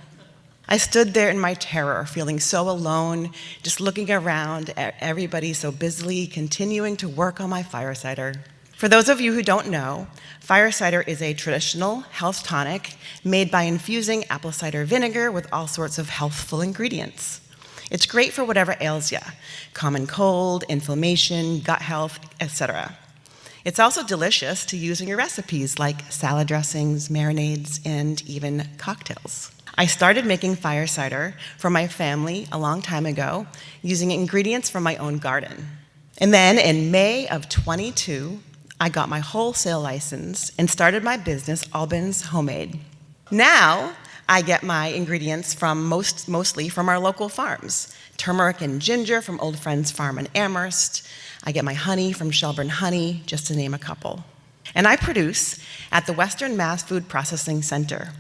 S7: I stood there in my terror, feeling so alone, just looking around at everybody so busily continuing to work on my fire cider. For those of you who don't know, fire cider is a traditional health tonic made by infusing apple cider vinegar with all sorts of healthful ingredients. It's great for whatever ails you, common cold, inflammation, gut health, etc. It's also delicious to use in your recipes like salad dressings, marinades, and even cocktails. I started making fire cider for my family a long time ago using ingredients from my own garden. And then in May of 22, I got my wholesale license and started my business, Ahlbin's Homemade. Now, I get my ingredients from mostly from our local farms. Turmeric and ginger from Old Friends Farm in Amherst. I get my honey from Shelburne Honey, just to name a couple. And I produce at the Western Mass Food Processing Center,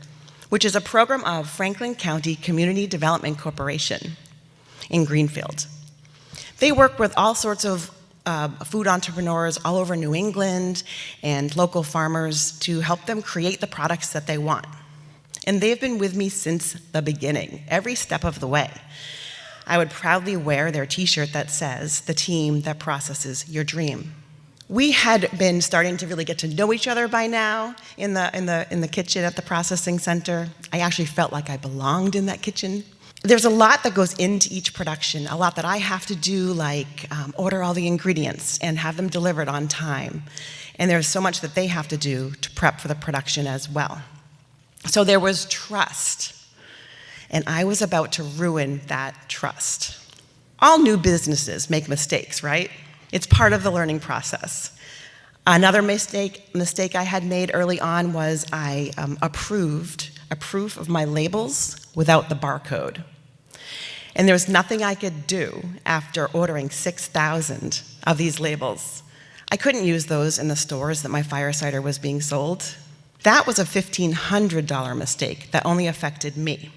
S7: which is a program of Franklin County Community Development Corporation in Greenfield. They work with all sorts of food entrepreneurs all over New England and local farmers to help them create the products that they want. And they've been with me since the beginning, every step of the way. I would proudly wear their t-shirt that says, "The team that processes your dream." We had been starting to really get to know each other by now in the kitchen at the processing center. I actually felt like I belonged in that kitchen. There's a lot that goes into each production, a lot that I have to do, like order all the ingredients and have them delivered on time. And there's so much that they have to do to prep for the production as well. So there was trust, and I was about to ruin that trust. All new businesses make mistakes, right? It's part of the learning process. Another mistake I had made early on was I approved a proof of my labels without the barcode. And there was nothing I could do after ordering 6,000 of these labels. I couldn't use those in the stores that my fire cider was being sold. That was a $1,500 mistake that only affected me.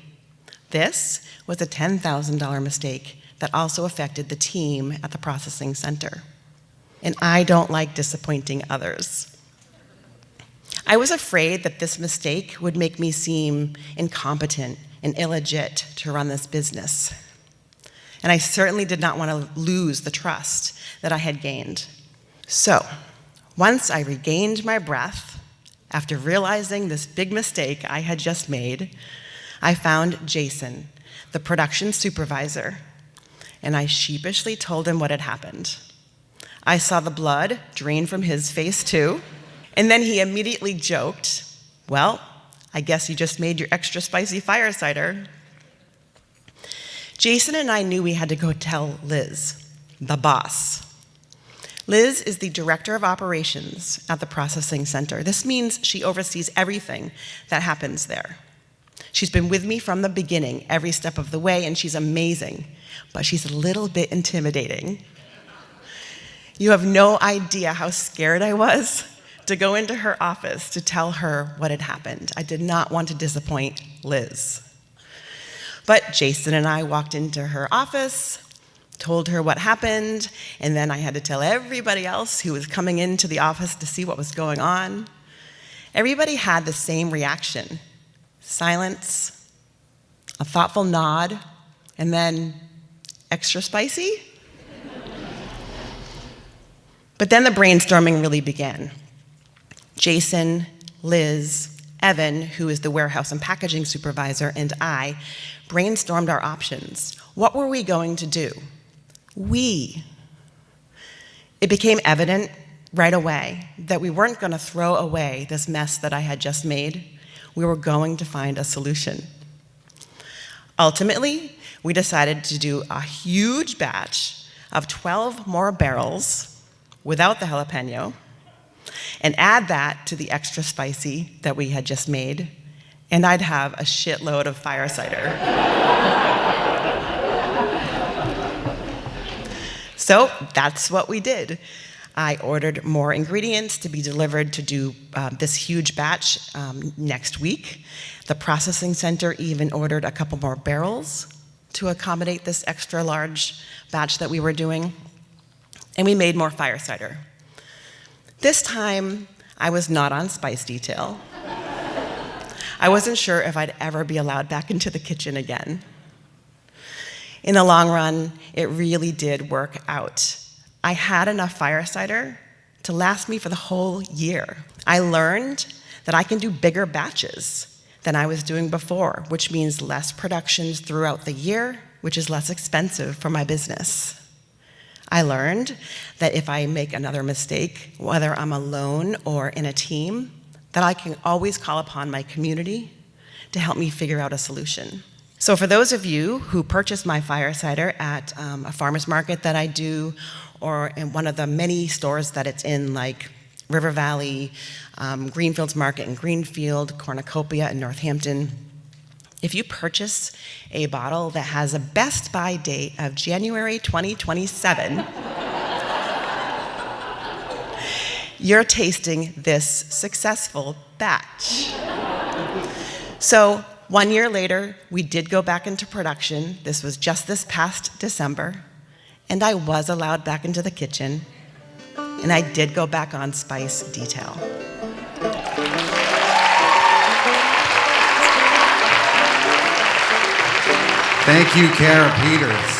S7: This was a $10,000 mistake that also affected the team at the processing center. And I don't like disappointing others. I was afraid that this mistake would make me seem incompetent and illegit to run this business. And I certainly did not want to lose the trust that I had gained. So, once I regained my breath, after realizing this big mistake I had just made, I found Jason, the production supervisor, and I sheepishly told him what had happened. I saw the blood drain from his face too, and then he immediately joked, "Well, I guess you just made your extra spicy fire cider." Jason and I knew we had to go tell Liz, the boss. Liz is the director of operations at the processing center. This means she oversees everything that happens there. She's been with me from the beginning, every step of the way, and she's amazing, but she's a little bit intimidating. You have no idea how scared I was to go into her office to tell her what had happened. I did not want to disappoint Liz. But Jason and I walked into her office, told her what happened, and then I had to tell everybody else who was coming into the office to see what was going on. Everybody had the same reaction: silence, a thoughtful nod, and then extra spicy? But then the brainstorming really began. Jason, Liz, Evan, who is the warehouse and packaging supervisor, and I brainstormed our options. What were we going to do? It became evident right away that we weren't going to throw away this mess that I had just made. We were going to find a solution. Ultimately, we decided to do a huge batch of 12 more barrels without the jalapeno and add that to the extra spicy that we had just made, and I'd have a shitload of fire cider. So that's what we did. I ordered more ingredients to be delivered to do this huge batch next week. The processing center even ordered a couple more barrels to accommodate this extra large batch that we were doing. And we made more fire cider. This time, I was not on spice detail. I wasn't sure if I'd ever be allowed back into the kitchen again. In the long run, it really did work out. I had enough fire cider to last me for the whole year. I learned that I can do bigger batches than I was doing before, which means less productions throughout the year, which is less expensive for my business. I learned that if I make another mistake, whether I'm alone or in a team, that I can always call upon my community to help me figure out a solution. So for those of you who purchase my fire cider at a farmer's market that I do, or in one of the many stores that it's in, like River Valley, Greenfields Market in Greenfield, Cornucopia in Northampton, if you purchase a bottle that has a best buy date of January 2027, you're tasting this successful batch. So 1 year later, we did go back into production. This was just this past December, and I was allowed back into the kitchen, and I did go back on spice detail.
S2: Thank you, Kara Peters.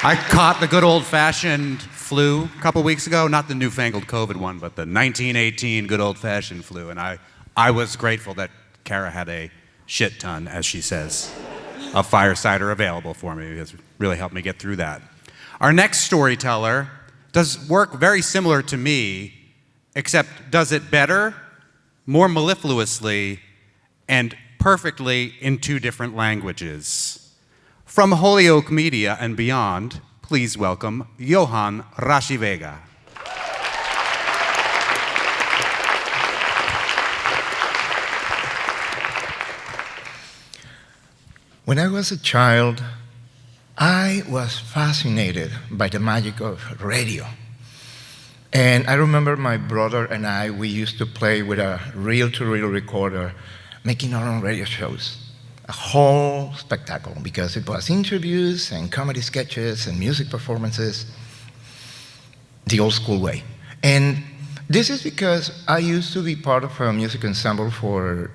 S2: I caught the good old-fashioned flu a couple weeks ago, not the newfangled COVID one, but the 1918 good old-fashioned flu, and I was grateful that Kara had a shit ton, as she says, of fire cider available for me. It's really helped me get through that. Our next storyteller does work very similar to me, except does it better, more mellifluously, and perfectly in 2 different languages. From Holyoke Media and beyond, please welcome Iohann Rashi Vega.
S8: When I was a child, I was fascinated by the magic of radio. And I remember my brother and I, we used to play with a reel-to-reel recorder, making our own radio shows. A whole spectacle, because it was interviews and comedy sketches and music performances, the old school way. And this is because I used to be part of a music ensemble for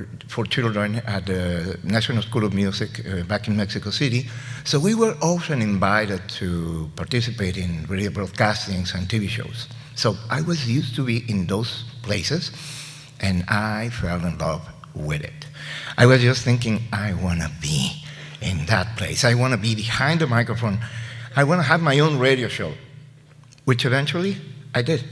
S8: children at the National School of Music back in Mexico City. So we were often invited to participate in radio broadcastings and TV shows. So I was used to be in those places, and I fell in love with it. I was just thinking, I want to be in that place. I want to be behind the microphone. I want to have my own radio show, which eventually I did.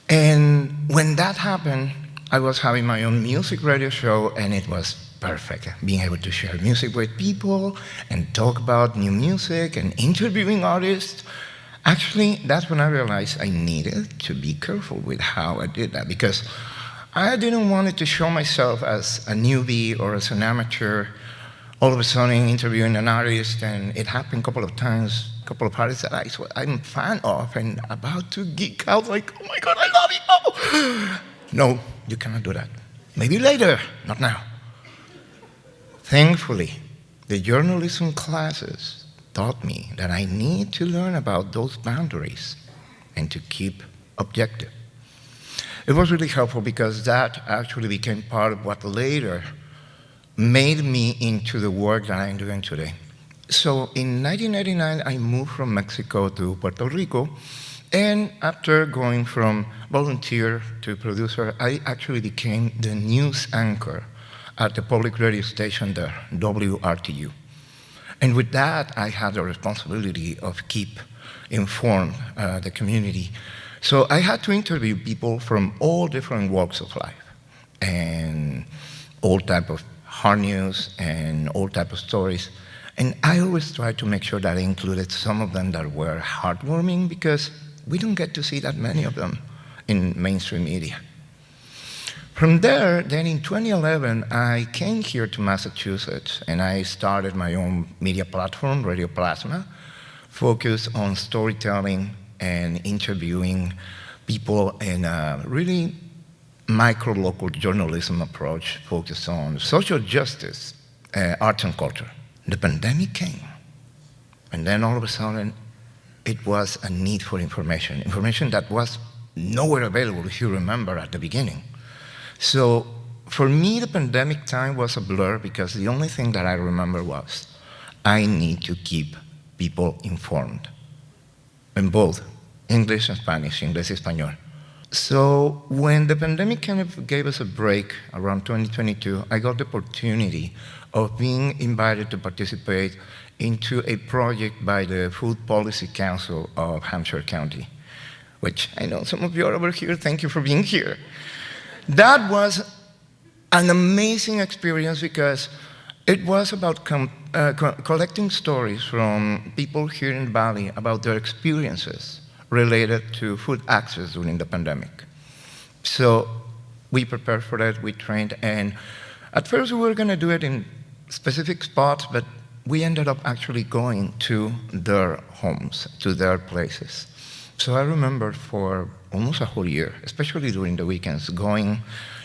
S8: And when that happened, I was having my own music radio show, and it was perfect. Being able to share music with people and talk about new music and interviewing artists. Actually, that's when I realized I needed to be careful with how I did that, because I didn't want it to show myself as a newbie or as an amateur, all of a sudden interviewing an artist, and it happened a couple of times, a couple of artists that I'm a fan of, and about to geek out like, oh my God, I love you. Oh. No, you cannot do that. Maybe later, not now. Thankfully, the journalism classes taught me that I need to learn about those boundaries and to keep objective. It was really helpful because that actually became part of what later made me into the work that I'm doing today. So in 1999, I moved from Mexico to Puerto Rico, and after going from volunteer to producer, I actually became the news anchor at the public radio station there, WRTU. And with that, I had the responsibility of keep informed the community. So I had to interview people from all different walks of life, and all type of hard news and all type of stories. And I always tried to make sure that I included some of them that were heartwarming, because we don't get to see that many of them in mainstream media. From there, then in 2011, I came here to Massachusetts, and I started my own media platform, Radio Plasma, focused on storytelling and interviewing people in a really micro-local journalism approach focused on social justice, arts and culture. The pandemic came, and then all of a sudden, it was a need for information that was nowhere available, if you remember, at the beginning. So for me, the pandemic time was a blur, because the only thing that I remember was I need to keep people informed in both English and Spanish, Inglés y Español. So when the pandemic kind of gave us a break around 2022, I got the opportunity of being invited to participate into a project by the Food Policy Council of Hampshire County, which I know some of you are over here. Thank you for being here. That was an amazing experience, because it was about collecting stories from people here in the Valley about their experiences related to food access during the pandemic. So we prepared for that, we trained, and at first we were going to do it in specific spots, but we ended up actually going to their homes, to their places. So I remember for almost a whole year, especially during the weekends, coming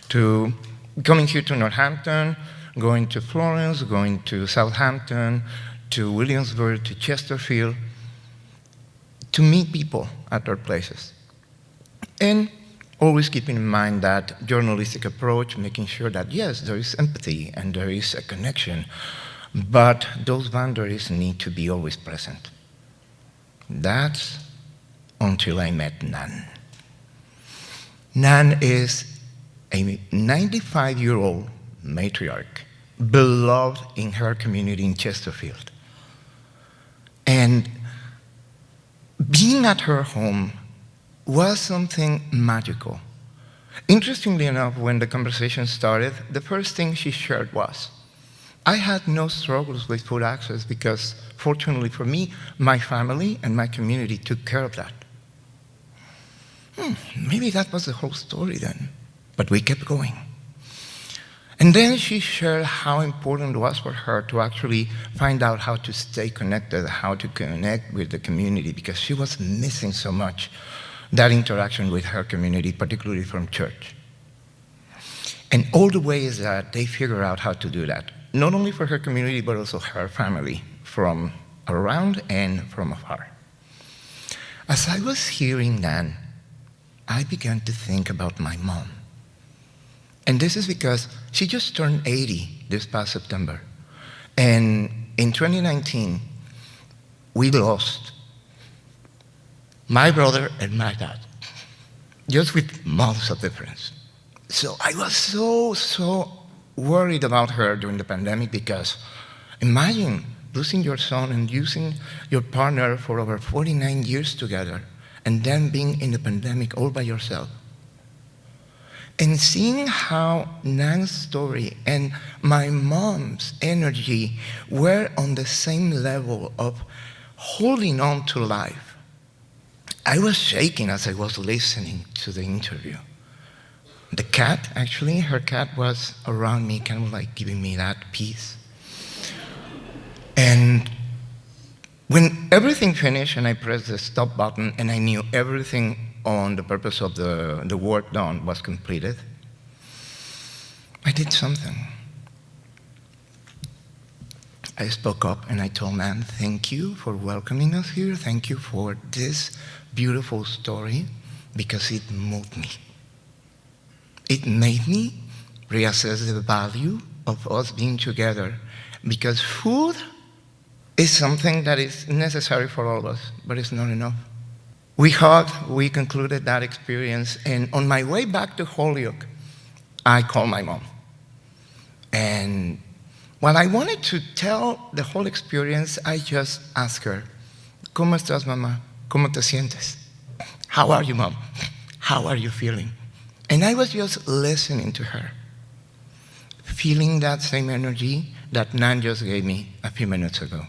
S8: here to Northampton, going to Florence, going to Southampton, to Williamsburg, to Chesterfield, to meet people at their places. And always keeping in mind that journalistic approach, making sure that, yes, there is empathy and there is a connection, but those boundaries need to be always present. That's until I met Nan. Nan is a 95-year-old matriarch, beloved in her community in Chesterfield. And being at her home was something magical. Interestingly enough, when the conversation started, the first thing she shared was, I had no struggles with food access because, fortunately for me, my family and my community took care of that. Maybe that was the whole story then, but we kept going. And then she shared how important it was for her to actually find out how to stay connected, how to connect with the community, because she was missing so much that interaction with her community, particularly from church. And all the ways that they figure out how to do that, not only for her community, but also her family, from around and from afar. As I was hearing that, I began to think about my mom. And this is because she just turned 80 this past September. And in 2019, we lost my brother and my dad, just with months of difference. So I was so worried about her during the pandemic, because imagine losing your son and losing your partner for over 49 years together, and then being in the pandemic all by yourself. And seeing how Nan's story and my mom's energy were on the same level of holding on to life, I was shaking as I was listening to the interview. The cat, actually, her cat was around me, kind of like giving me that peace. And when everything finished and I pressed the stop button and I knew everything on the purpose of the work done was completed, I did something. I spoke up and I told Nan, thank you for welcoming us here. Thank you for this beautiful story, because it moved me. It made me reassess the value of us being together, because food is something that is necessary for all of us, but it's not enough. We hugged, we concluded that experience, and on my way back to Holyoke, I called my mom. And while I wanted to tell the whole experience, I just asked her, ¿Cómo estás, mamá? ¿Cómo te sientes? How are you, mom? How are you feeling? And I was just listening to her, feeling that same energy that Nan just gave me a few minutes ago.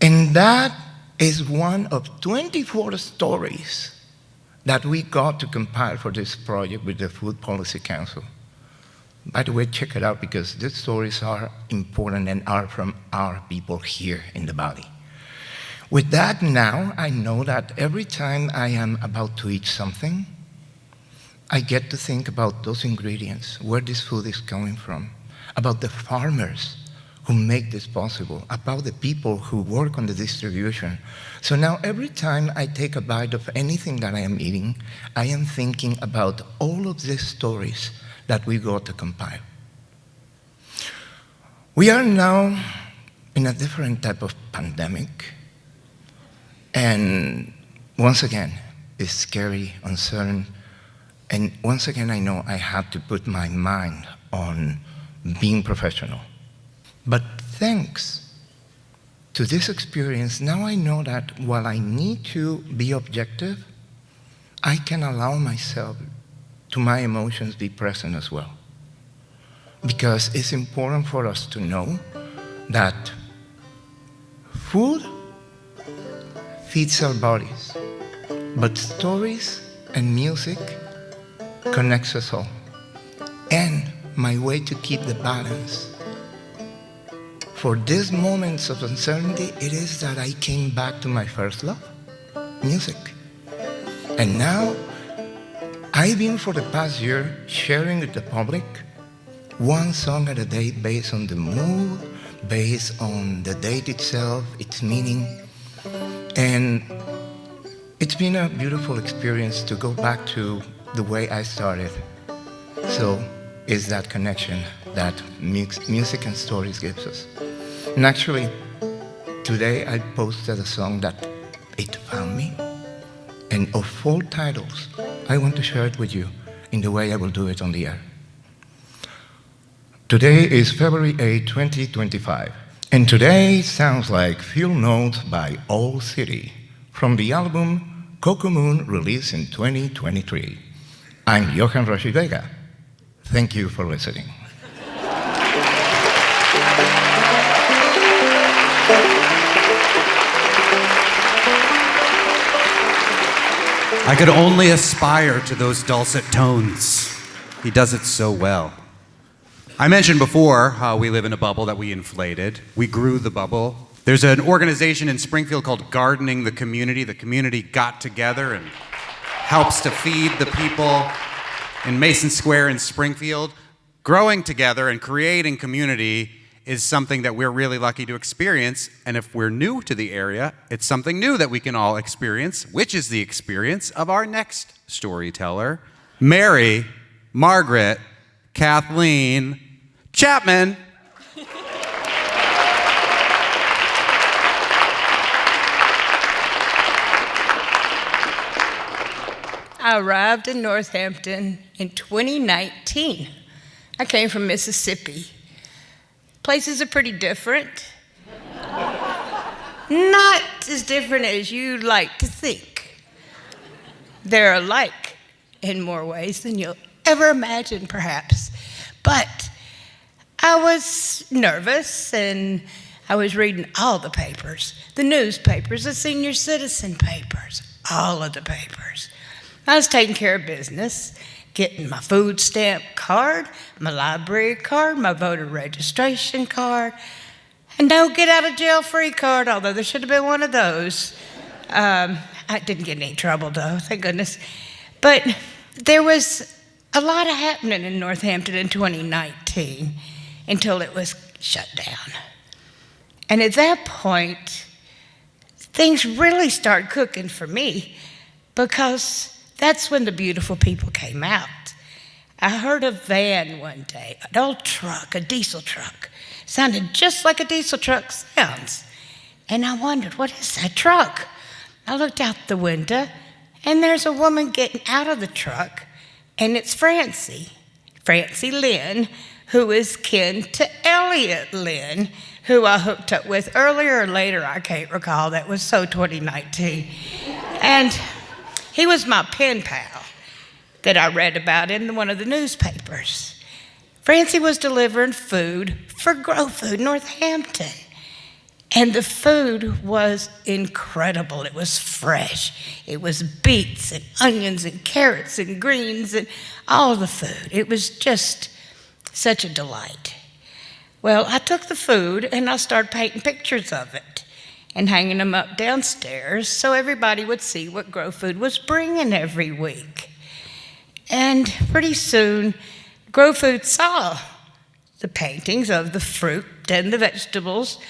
S8: And that is one of 24 stories that we got to compile for this project with the Food Policy Council. By the way, check it out, because these stories are important and are from our people here in the Valley. With that, now I know that every time I am about to eat something, I get to think about those ingredients, where this food is coming from, about the farmers who make this possible, about the people who work on the distribution. So now every time I take a bite of anything that I am eating, I am thinking about all of these stories that we got to compile. We are now in a different type of pandemic. And once again, it's scary, uncertain. And once again, I know I have to put my mind on being professional. But thanks to this experience, now I know that while I need to be objective, I can allow myself to my emotions be present as well. Because it's important for us to know that food feeds our bodies, but stories and music connects us all. And my way to keep the balance for these moments of uncertainty, it is that I came back to my first love, music. And now I've been for the past year sharing with the public one song at a day based on the mood, based on the date itself, its meaning. And it's been a beautiful experience to go back to the way I started. So it's that connection that music and stories gives us. And actually, today I posted a song that it found me. And of 4 titles, I want to share it with you in the way I will do it on the air. Today is February 8, 2025. And today sounds like Field Notes by Old City from the album Coco Moon, released in 2023. I'm Iohann Vega. Thank you for listening.
S2: I could only aspire to those dulcet tones. He does it so well. I mentioned before how we live in a bubble that we inflated. We grew the bubble. There's an organization in Springfield called Gardening the Community. The community got together and helps to feed the people in Mason Square in Springfield. Growing together and creating community is something that we're really lucky to experience. And if we're new to the area, it's something new that we can all experience, which is the experience of our next storyteller, Mary, Margaret, Kathleen, Chapman.
S9: I arrived in Northampton in 2019. I came from Mississippi. Places are pretty different. Not as different as you'd like to think. They're alike in more ways than you'll ever imagine, perhaps. But I was nervous, and I was reading all the papers, the newspapers, the senior citizen papers, all of the papers. I was taking care of business, getting my food stamp card, my library card, my voter registration card, and no get out of jail free card, although there should have been one of those. I didn't get in any trouble though, thank goodness. But there was a lot of happening in Northampton in 2019 until it was shut down. And at that point, things really started cooking for me, because that's when the beautiful people came out. I heard a van one day, an old truck, a diesel truck. Sounded just like a diesel truck sounds. And I wondered, what is that truck? I looked out the window, and there's a woman getting out of the truck, and it's Francie Lynn, who is kin to Elliot Lynn, who I hooked up with earlier or later, I can't recall. That was so 2019. And he was my pen pal that I read about in one of the newspapers. Francie was delivering food for Grow Food Northampton. And the food was incredible. It was fresh. It was beets and onions and carrots and greens and all the food. It was just such a delight. Well, I took the food and I started painting pictures of it and hanging them up downstairs so everybody would see what Grow Food was bringing every week. And pretty soon, Grow Food saw the paintings of the fruit and the vegetables,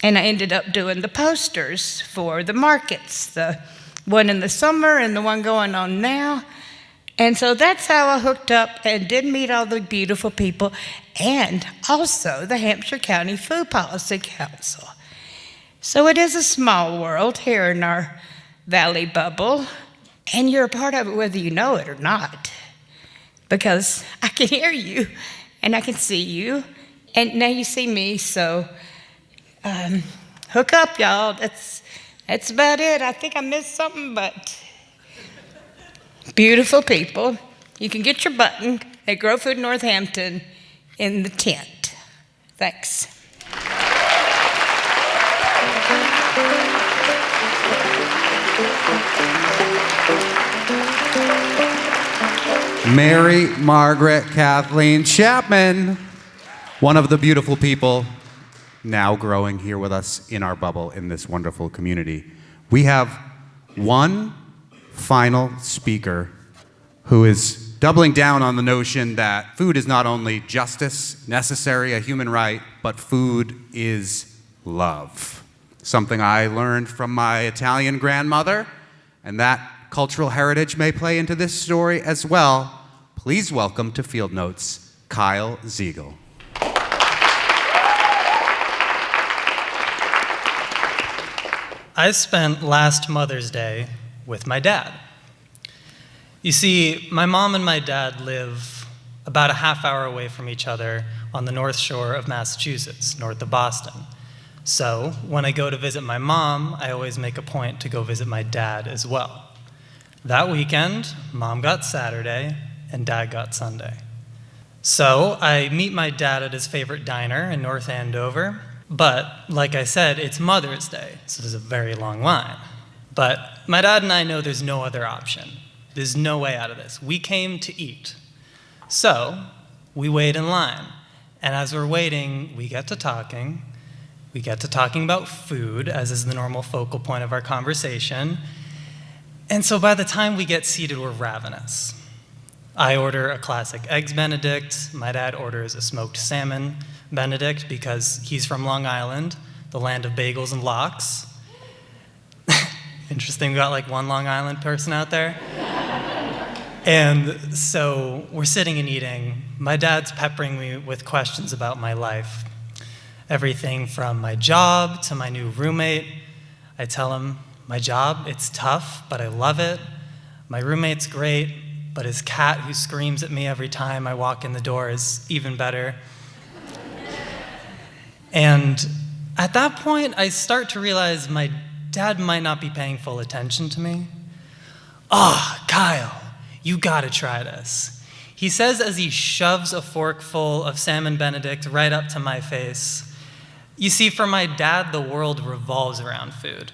S9: and I ended up doing the posters for the markets, the one in the summer and the one going on now. And so that's how I hooked up and did meet all the beautiful people, and also the Hampshire County Food Policy Council. So it is a small world here in our valley bubble, and you're a part of it whether you know it or not, because I can hear you and I can see you, and now you see me. So hook up, y'all. That's about it. I think I missed something, but beautiful people. You can get your button at Grow Food Northampton in the tent. Thanks.
S2: Mary Margaret Kathleen Chapman, one of the beautiful people now growing here with us in our bubble in this wonderful community. We have one final speaker who is doubling down on the notion that food is not only justice, necessary, a human right, but food is love. Something I learned from my Italian grandmother, and that cultural heritage may play into this story as well. Please welcome to Field Notes, Kyle Zegel.
S10: I spent last Mother's Day with my dad. You see, my mom and my dad live about a half hour away from each other on the North Shore of Massachusetts, north of Boston. So when I go to visit my mom, I always make a point to go visit my dad as well. That weekend, Mom got Saturday and Dad got Sunday. So I meet my dad at his favorite diner in North Andover, but like I said, it's Mother's Day, so there's a very long line. But my dad and I know there's no other option. There's no way out of this. We came to eat. So we wait in line, and as we're waiting, we get to talking. We get to talking about food, as is the normal focal point of our conversation. And so by the time we get seated, we're ravenous. I order a classic Eggs Benedict. My dad orders a smoked salmon Benedict because he's from Long Island, the land of bagels and lox. Interesting, we got like one Long Island person out there. And so we're sitting and eating. My dad's peppering me with questions about my life. Everything from my job to my new roommate. I tell him, my job, it's tough, but I love it. My roommate's great, but his cat who screams at me every time I walk in the door is even better. And at that point, I start to realize my dad might not be paying full attention to me. Kyle, you gotta try this. He says as he shoves a forkful of salmon Benedict right up to my face. You see, for my dad, the world revolves around food.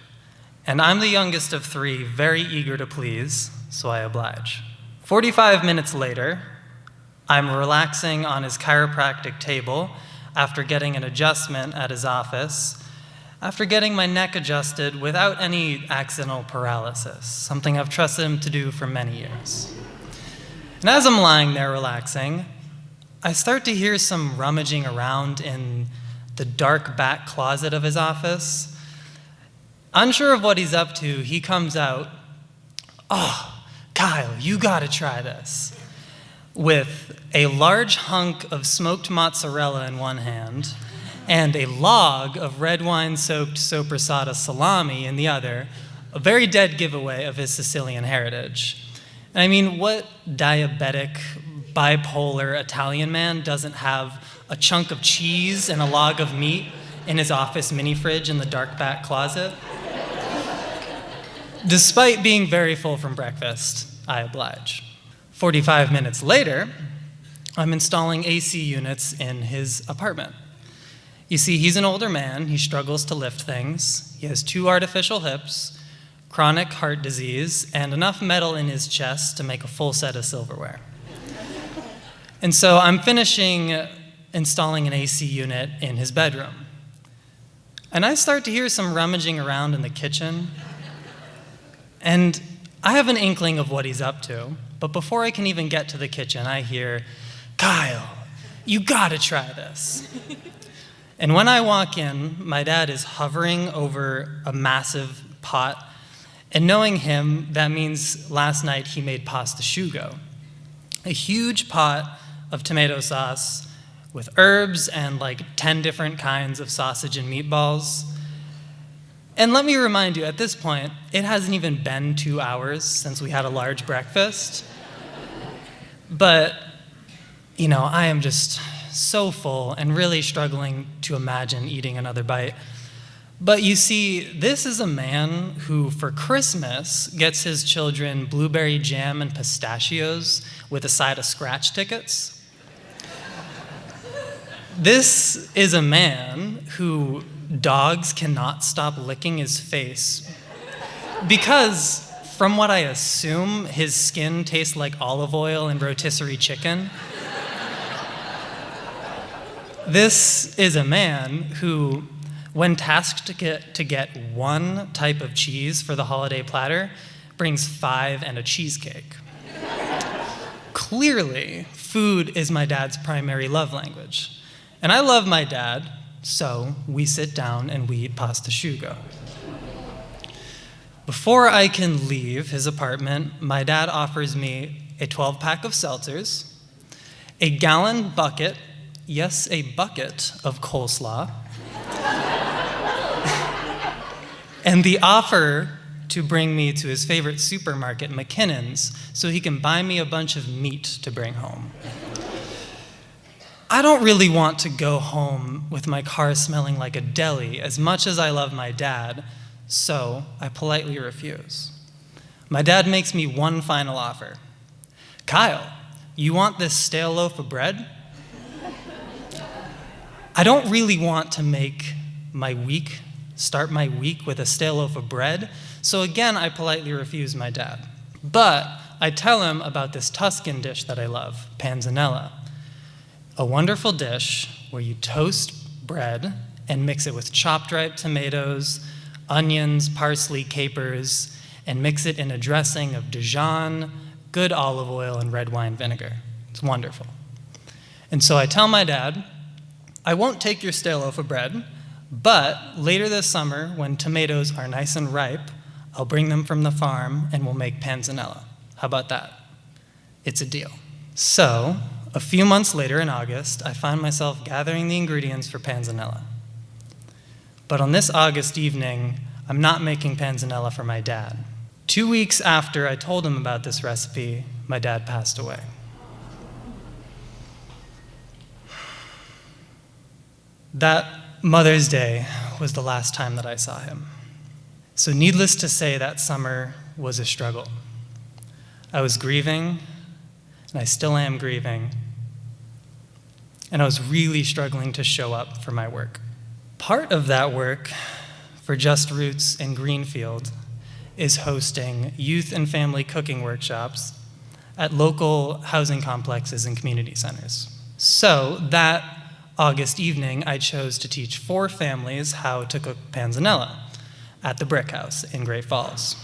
S10: And I'm the youngest of three, very eager to please, so I oblige. 45 minutes later, I'm relaxing on his chiropractic table after getting an adjustment at his office, after getting my neck adjusted without any accidental paralysis, something I've trusted him to do for many years. And as I'm lying there relaxing, I start to hear some rummaging around in the dark back closet of his office. Unsure of what he's up to, he comes out, Kyle, you gotta try this, with a large hunk of smoked mozzarella in one hand and a log of red wine-soaked soppressata salami in the other, a very dead giveaway of his Sicilian heritage. I mean, what diabetic, bipolar Italian man doesn't have a chunk of cheese and a log of meat in his office mini fridge in the dark back closet? Despite being very full from breakfast, I oblige. 45 minutes later, I'm installing AC units in his apartment. You see, he's an older man, he struggles to lift things, he has 2 artificial hips, chronic heart disease, and enough metal in his chest to make a full set of silverware. And so I'm finishing installing an AC unit in his bedroom. And I start to hear some rummaging around in the kitchen, and I have an inkling of what he's up to, but before I can even get to the kitchen, I hear, Kyle, you gotta try this. And when I walk in, my dad is hovering over a massive pot, and knowing him, that means last night he made pasta asciutto, a huge pot of tomato sauce with herbs and like 10 different kinds of sausage and meatballs. And let me remind you, at this point, it hasn't even been 2 hours since we had a large breakfast. But, I am just so full and really struggling to imagine eating another bite. But you see, this is a man who, for Christmas, gets his children blueberry jam and pistachios with a side of scratch tickets. This is a man who dogs cannot stop licking his face because, from what I assume, his skin tastes like olive oil and rotisserie chicken. This is a man who, when tasked to get 1 type of cheese for the holiday platter, brings 5 and a cheesecake. Clearly, food is my dad's primary love language. And I love my dad, so we sit down and we eat pasta asciutto. Before I can leave his apartment, my dad offers me a 12-pack of seltzers, a gallon bucket, yes, a bucket of coleslaw, and the offer to bring me to his favorite supermarket, McKinnon's, so he can buy me a bunch of meat to bring home. I don't really want to go home with my car smelling like a deli as much as I love my dad, so I politely refuse. My dad makes me one final offer. Kyle, you want this stale loaf of bread? I don't really want to start my week with a stale loaf of bread, so again, I politely refuse my dad. But I tell him about this Tuscan dish that I love, panzanella. A wonderful dish where you toast bread and mix it with chopped ripe tomatoes, onions, parsley, capers, and mix it in a dressing of Dijon, good olive oil, and red wine vinegar. It's wonderful. And so I tell my dad, I won't take your stale loaf of bread, but later this summer, when tomatoes are nice and ripe, I'll bring them from the farm and we'll make panzanella. How about that? It's a deal. So, a few months later in August, I find myself gathering the ingredients for panzanella. But on this August evening, I'm not making panzanella for my dad. 2 weeks after I told him about this recipe, my dad passed away. That Mother's Day was the last time that I saw him. So needless to say, that summer was a struggle. I was grieving, and I still am grieving, and I was really struggling to show up for my work. Part of that work for Just Roots in Greenfield is hosting youth and family cooking workshops at local housing complexes and community centers. So that August evening, I chose to teach 4 families how to cook panzanella at the Brick House in Great Falls.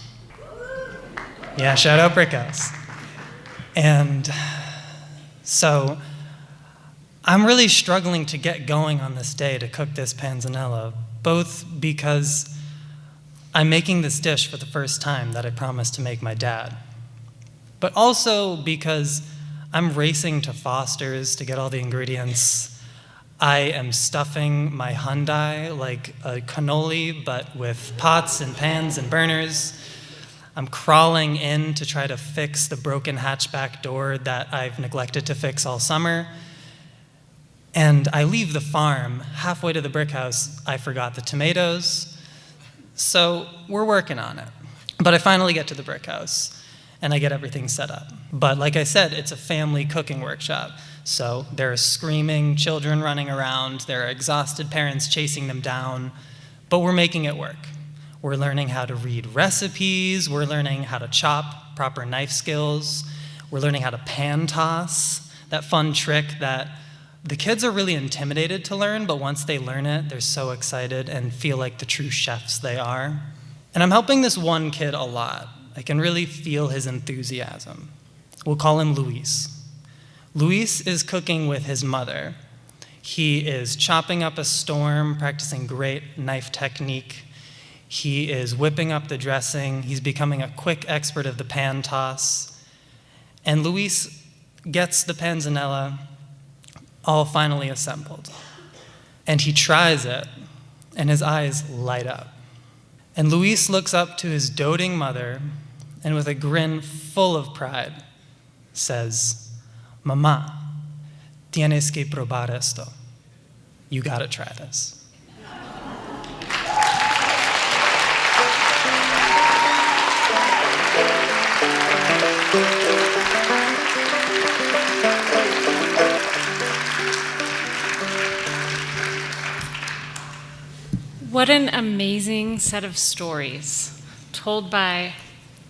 S10: Yeah, shout out Brick House. And so I'm really struggling to get going on this day to cook this panzanella, both because I'm making this dish for the first time that I promised to make my dad, but also because I'm racing to Foster's to get all the ingredients. I am stuffing my Hyundai like a cannoli, but with pots and pans and burners. I'm crawling in to try to fix the broken hatchback door that I've neglected to fix all summer. And I leave the farm. Halfway to the brick house, I forgot the tomatoes. So we're working on it. But I finally get to the brick house, and I get everything set up. But like I said, it's a family cooking workshop. So there are screaming children running around, there are exhausted parents chasing them down, but we're making it work. We're learning how to read recipes, we're learning how to chop, proper knife skills, we're learning how to pan toss, that fun trick that the kids are really intimidated to learn, but once they learn it, they're so excited and feel like the true chefs they are. And I'm helping this one kid a lot. I can really feel his enthusiasm. We'll call him Luis. Luis is cooking with his mother. He is chopping up a storm, practicing great knife technique. He is whipping up the dressing. He's becoming a quick expert of the pan toss. And Luis gets the panzanella all finally assembled. And he tries it, and his eyes light up. And Luis looks up to his doting mother, and with a grin full of pride, says, "Mamá, tienes que probar esto. You gotta try this."
S1: What an amazing set of stories told by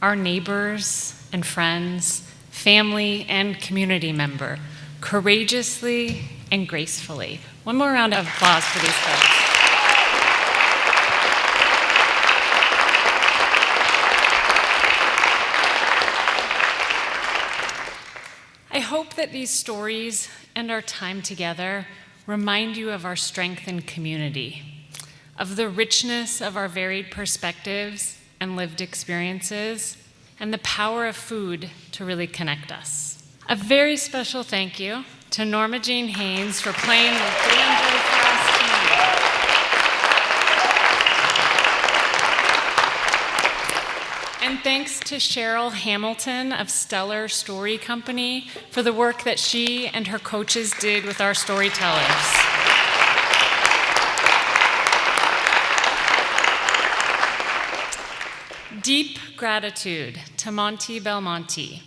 S1: our neighbors and friends, family and community member, courageously and gracefully. One more round of applause for these folks. I hope that these stories and our time together remind you of our strength in community, of the richness of our varied perspectives and lived experiences, and the power of food to really connect us. A very special thank you to Norma Jean Haynes for playing the banjo for us tonight. And thanks to Cheryl Hamilton of Stellar Story Company for the work that she and her coaches did with our storytellers. Deep gratitude to Monte Belmonte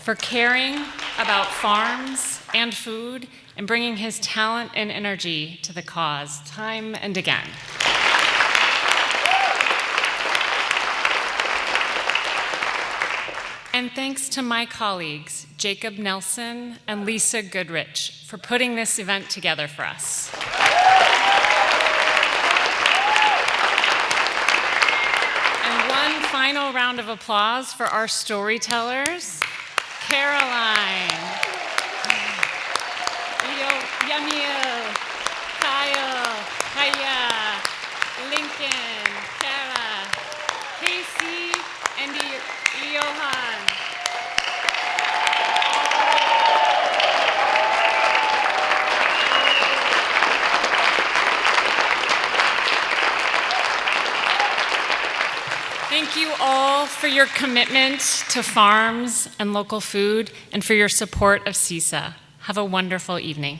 S1: for caring about farms and food and bringing his talent and energy to the cause time and again. And thanks to my colleagues, Jacob Nelson and Lisa Goodrich, for putting this event together for us. And one final final round of applause for our storytellers. Caroline, Jamil, Kyle, Chaya, Lincoln, Kara, Casey, and Iohann. Thank you all for your commitment to farms and local food and for your support of CISA. Have a wonderful evening.